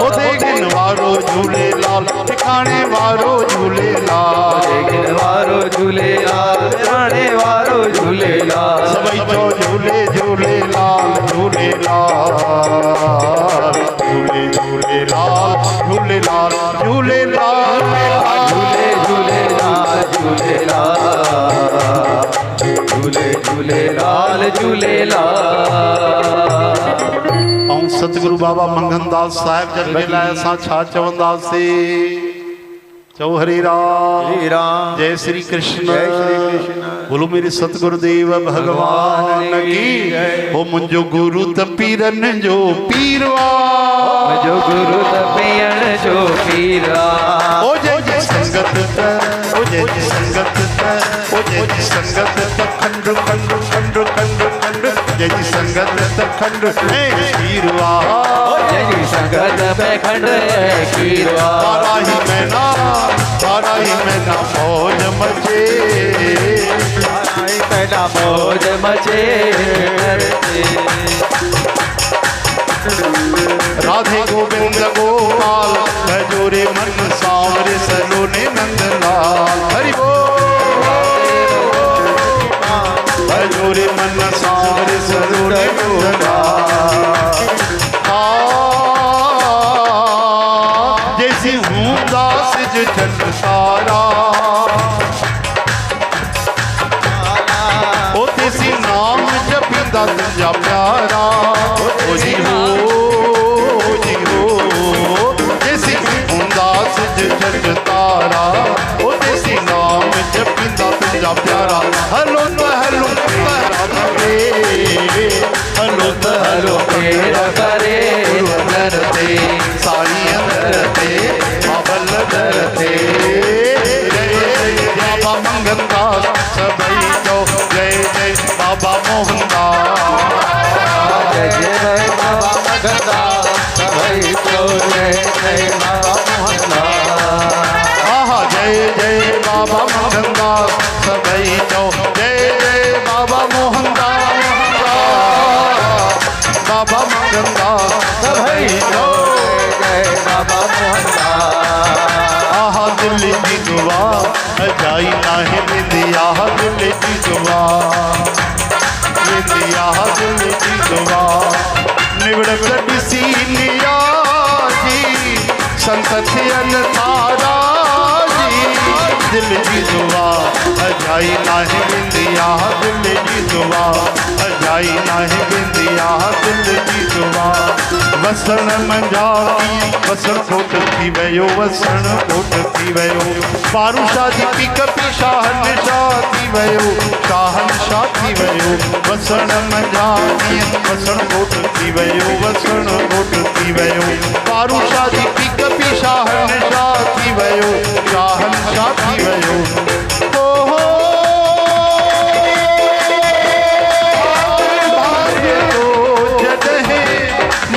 विराणे वारो झूलेलाल वारो झूलेलाल विराणे वारो झूलेलाल सभई चो झूले झूलेलाल झूलेलाल झूले झूलेलाल झूलेलाल झूलेलाल झूले झूलेलाल झूलेलाल झूले झूलेलाल झूलेलाल। ऐं सतगुरु बाबा मंगनदास साहिब जन जे लाइ असां छा चवंदासीं? चओ हरे राम श्री राम जय श्री कृष्ण जय श्री कृष्ण। बोलो मेरे सतगुरुदेव भगवान की हो मुंहिंजो गुरु त पीरन जो पीरवा जो गुरु तपियण जो पीरा ओ जय जय संगत त ओ जय जय संगत त ओ जय जय संगत त खंड खंड खंड खंड खंड जय जय संगत त खंड हे पीरवा जय जी संगत पे खंड कीरवा तारा ही मैना मौज मचे पैदा मौज मचे राधे गोविंद गोपाल भजोरे मन सांवरे सलोने नंदलाल हरि बोल भजोरे मन सांवरे सलोने नंदलाल जैसी हूँ दास जो जन सारा ओ तेसी नाम जपिंदा तुझा प्यारा ओ जी हो जैसी दास जग तारा ओ तेसी नाम जपिंदा तुझा प्यारा हलो तो हलो करे हलो तो हलो तेरा करे करते साई अंदरते बाबल करते बाबा मंगनदास सबई जो जय जय बाबा मोहनदास जय जय बाबा मंगनदास सबई जो जय जय बाबा मोहनदास आहा जय जय बाबा मंगनदास सबई जो जय जय बाबा मोहनदास बाबा मंगनदास सबई जो जय बाबा मोहनदास आहा दिल की दुआ अजाई नाहे बिंदिया दिल की दुआ बिंदिया दिल की दुआ निवड़क सी लिया जी संतथियन तारा जी दिल की दुआ अजाई नाहे बिंदिया दिल की दुआ अजाई नाहे बिंदिया दिल की दुआ वसण मंझा वसण कोट थी वयो वसण कोट थी वयो पारुषा जी पिक शाहन शाह थी वयो शाहन शाह थी वयो वसण मंझा वसण कोट थी वयो वसण कोट थी वयो पारुषा जी पिक शाहन शाह थी वयो शाहन शाह थी वयो हो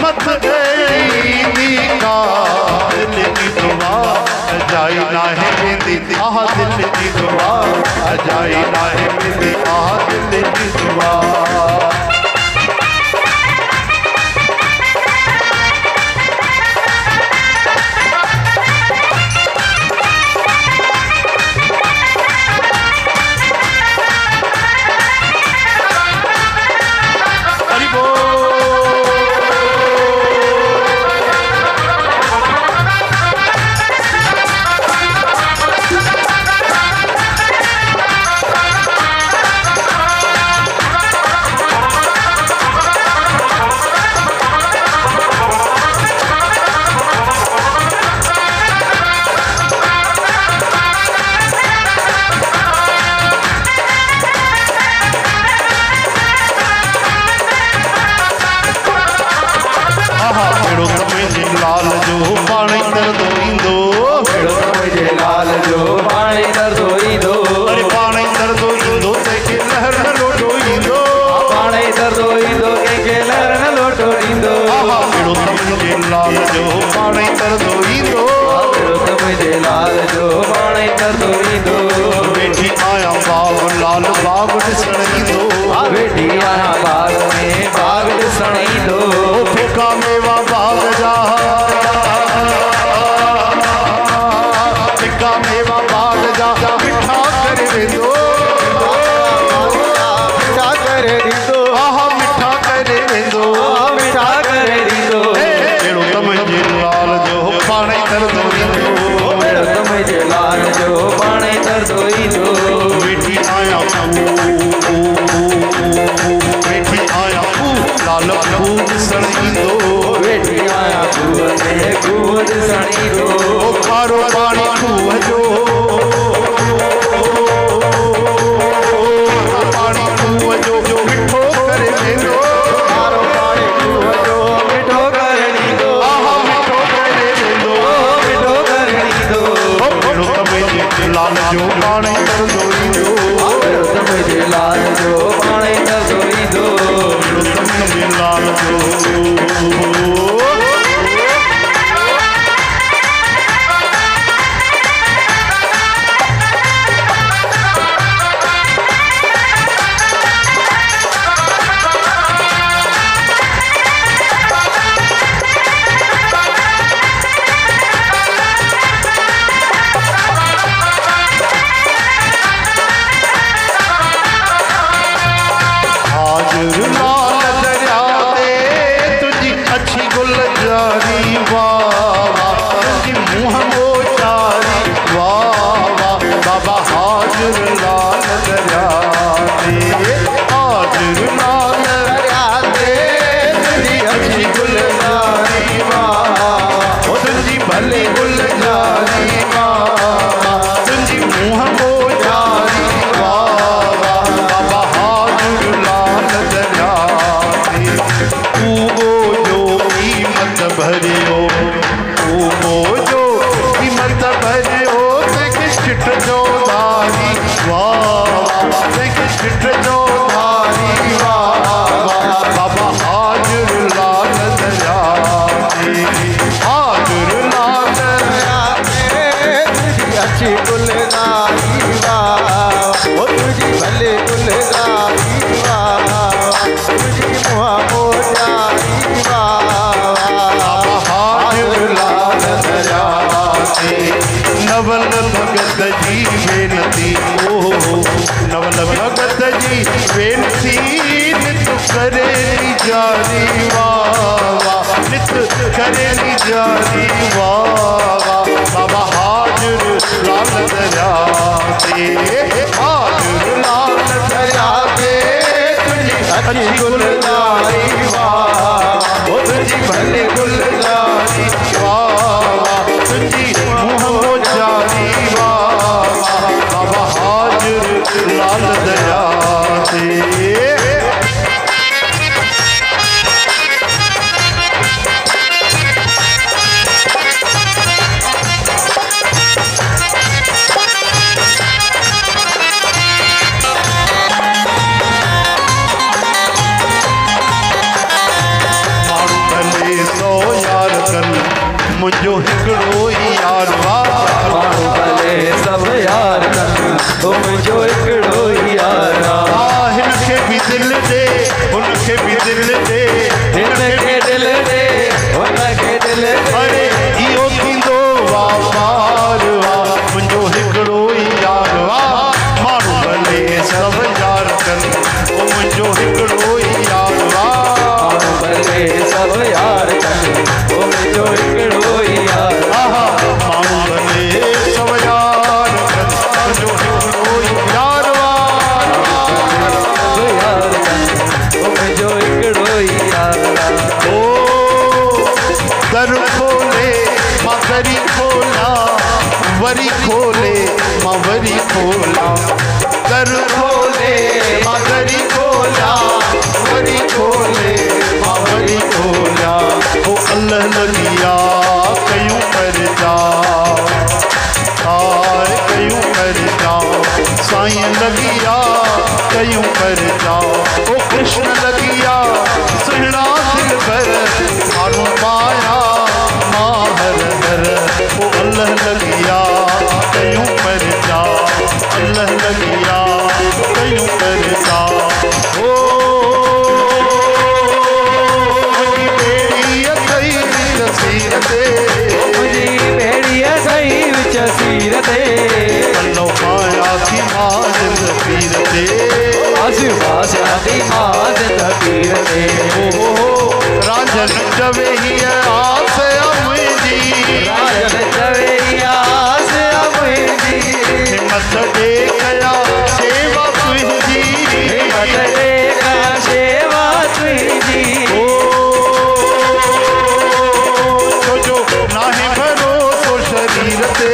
मत गई का दिल की दुआ अजाई नाहे बिंदी आह दिल की दुआ अजाई नाहे बिंदी आह दिल की दुआ हरि बोल लाल जो पानी दर्दो ईंदो मुझे लाल जो पानी दर्दो ईंदो अरे पानी दर्दो ईंदो तंहिंखे लहर न लोटो ईंदो पानी दर्दो ईंदो कंहिंखे लहर न लोटो ईंदो आहा अहिड़ो त मुंहिंजे लाल जो पानी दर्दो ईंदो मुंहिंजे लाल जो पानी दर्दो ईंदो वेठी आहियां बाग लाल बाग ॾिसण ईंदो वेठी आहियां बाग में बाग ॾिसण ईंदो फिका मेवा बाग जा मेरा बाल जा मिठा करे वेंदो मिठा करे ॾींदो आहा मिठा करे वेंदो मिठा करे ॾींदो अहिड़ो तमुंहिंजे लाल जो पाणे तरंदो ईंदो अहिड़ो तमुंहिंजे लाल जो पाणे तरंदो ईंदो वेठी आया वेठी आया लाल खूह ॾिसण ईंदो वेठी आया खूह ते खूह ॾिसण ईंदो खारो पाणी खूह जो पाणी खूह जो मिठो करे वेंदो खारो पाणी खूह जो मिठो करे ॾींदो आहा मिठो करे वेंदो मिठो करे ॾींदो अहिड़ो तमुंहिंजे लाल जो पाणे तरंदो ईंदो अहिड़ो तमुंहिंजे लाल जो पाणे तरंदो ईंदो अहिड़ो तमुंहिंजे लाल जो हाजिर लाल दरिया ते तुझी अच्छी गुलजारी वाह तुझी मुँह मोचारी वाह बाबा हाजिर लाल दरिया ते हाजिर लाल दरिया ते तुझी अच्छी गुलजारी वाह तुझी भले गुलजारी वाह तुझी मुँह मोचारी वाह बाबा हाजिर लाल दरिया ते उगो जो कीमत भरियो उगो जो कीमत भरियो तंहिंखे छिट जो धारी वाह तंहिंखे छिट जो धारी वाह बाबा हाजिर लाल दरिया ते हाजिर लाल दरिया तुझी अच्छी गुलज़ारी वाह ओ तुझी भले गुलज़ारी वाह तुझी मुँह मोजारी वाह हाजिर लाल दरिया ते नवल भगत जी बेनती ओ नवल भगत जी बेनती नित करेली जारी वाह नित करेली जारी वाह बाबा हाजिर लाल दरिया ते हाजिर लाल दरिया ते तुझी अच्छी गुलज़ारी वाह ओ तुझी भले गुलज़ारी वाह तुझी मुँह मोचारी वाह बाबा हाजिर लाल दरिया ते माण्हू भले सो यार कन मुंहिंजो हिकिड़ो ई यार वाह माण्हू भले सभु यार कनि ओ मुंहिंजो हिकिड़ो ई यार आहे हिनखे बि दिलि ॾे हुनखे बि दिलि ॾे हिनखे दिल ॾे हुनखे दिल अरे इहो थींदो वापार वाह मुंहिंजो हिकिड़ो ई यार वाह माण्हू भले सभु यार कनि ओ मुंहिंजो हिकिड़ो ई यार वाह माण्हू भले सभु यार कनि ओ मुंहिंजो हिकिड़ो ई यार आहा माण्हू भले सभु यार कनि मुंहिंजो हिकिड़ो ई यार वाह सभु यार कनि ओ मुंहिंजो हिकिड़ो ई यार ओ दर खोले मां दरी खोला वरी खोले मां वरी खोला दर खोले मां दरी खोला वरी खोले मां वरी खोला ओ अल्लाह लगिया कयूं कर जा आए कयूं कर जा साईं लगिया कयूं कर जा ओ कृष्ण लगिया सुहिणा दिल भर माण्हू पाया मां हर हर ओ अल्लाह लगिया कयूं कर जा अल्लाह लगिया कयूं कर जा ओ मुंहिंजी बेड़ी अथई तस्वीर ते मुंहिंजी भेड़ीअ गई विच सीर ते श्रीवास आदि मात तबीर दे राजन जवे ही आस अमुजी राजन जवे आस अमुजी हिम्मत देखया सेवा तुझी हिम्मत देखा सेवा तुझी जो नाहे भरोसो शरीर ते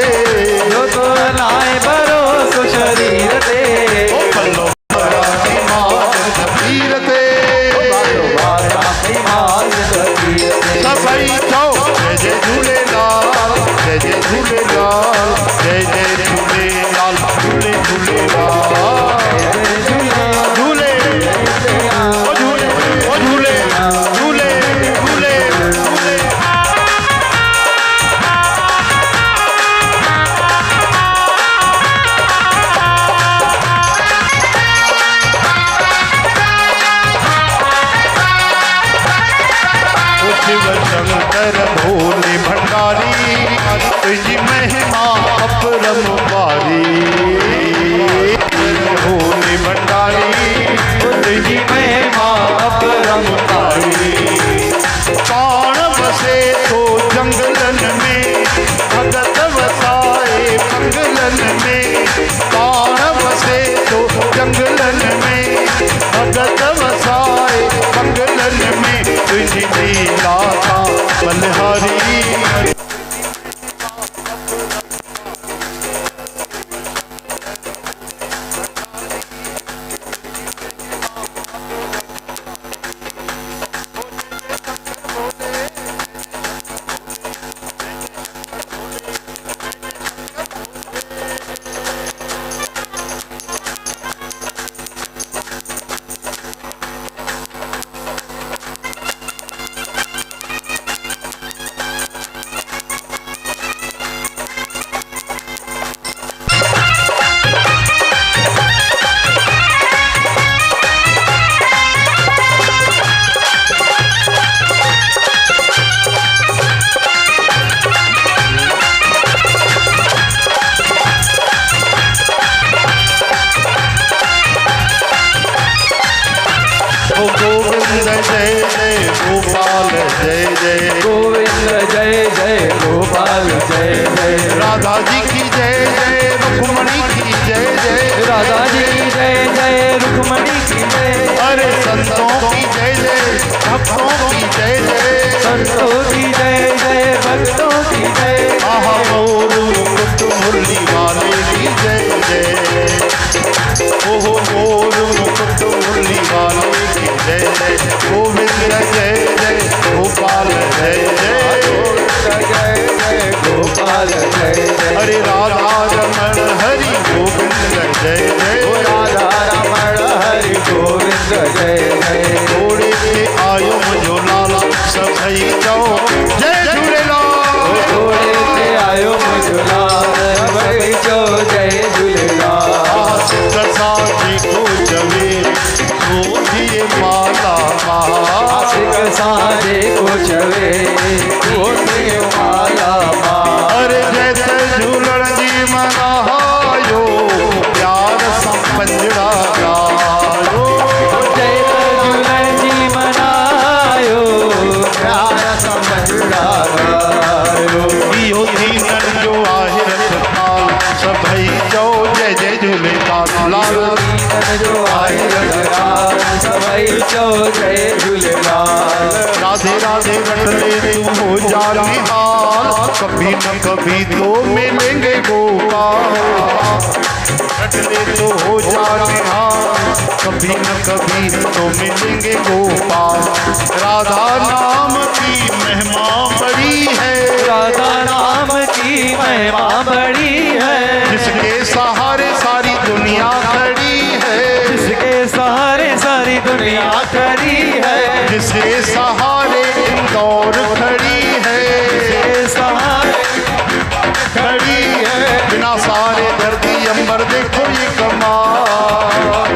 जो तो नाए भरोसो शरीर ते पल्लो रानी मात तबीर ते सभई चओ जय जय झूलेलाल जय जय झूलेलाल जय जय झूलेलाल झूले झूलेलाल झूले ओ झूले ओ झूले झूले झूले झूले शिव शंकर भोले भंडारी तुझी महिमा अपरंपारी भोले भंडारी तुझी महिमा अपरंपारी कौन बसे तो जंगलन में भगत वसाए मंगलन में कौन बसे तो जंगलन में भगत वसाए मंगलन में तुझी लीला का बलहारी गोविंद जय जय गोपाल जय जय गोविंद जय जय गोपाल जय जय राधा जी की जय जय रुक्मणी की जय जय राधा जी की जय जय रुक्मणी की जय अरे संतों की जय जय भक्तों की जय जय संतों की जय जय भक्तों की जय आहा मोर मुकुट मुरली वाले की जय जय ओहो मोर मुकुट मुरली वाले की जय जय गोविंद जय जय गोपाल जय जय जय जय गोपाल जय जय हरे राधा रमण हरि गोविंद जय जय राधा रमण हरि गोविंद जय जय घोड़े के आयो मुझो लाला सभई जाओ जय झूलेलाल घोड़े से आयो मुझलाल सभई चो जय झूलेलाल प्रसाद को जवे गोदिए माला आशिक सारे को चवे गोदिए माला अरे जय जय झूलण जी मनायो प्यार संपंजड़ा गायो जय झूलन जी मनायो प्यार समझड़ा गायो इहो दीनन जो आहिरत काल सभई जाओ जय जय झूलेलाल जो आए लगाल सभई चो जय झूलेलाल राधे राधे रटले तू हो जानी हाल कभी न कभी तो मिलेंगे गोपाल रटले तो हो जानी हाल कभी न कभी तो मिलेंगे गोपाल राधा नाम की महिमा बड़ी है राधा नाम की महिमा बड़ी है जिसके सहारे सारी दुनिया खड़ी है जिसके सहारे सारी दुनिया खड़ी है जिसके सहारे इंदौर खड़ी है जिसके सहारे खड़ी है बिना सारे धरती अंबर देखो ये कमाल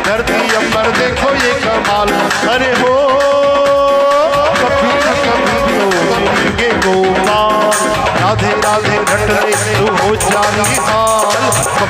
धरती अंबर देखो ये कमाल अरे हो कभी न कभी तो मिलेंगे गोपाल राधे राधे घटले तू हो जानी हाल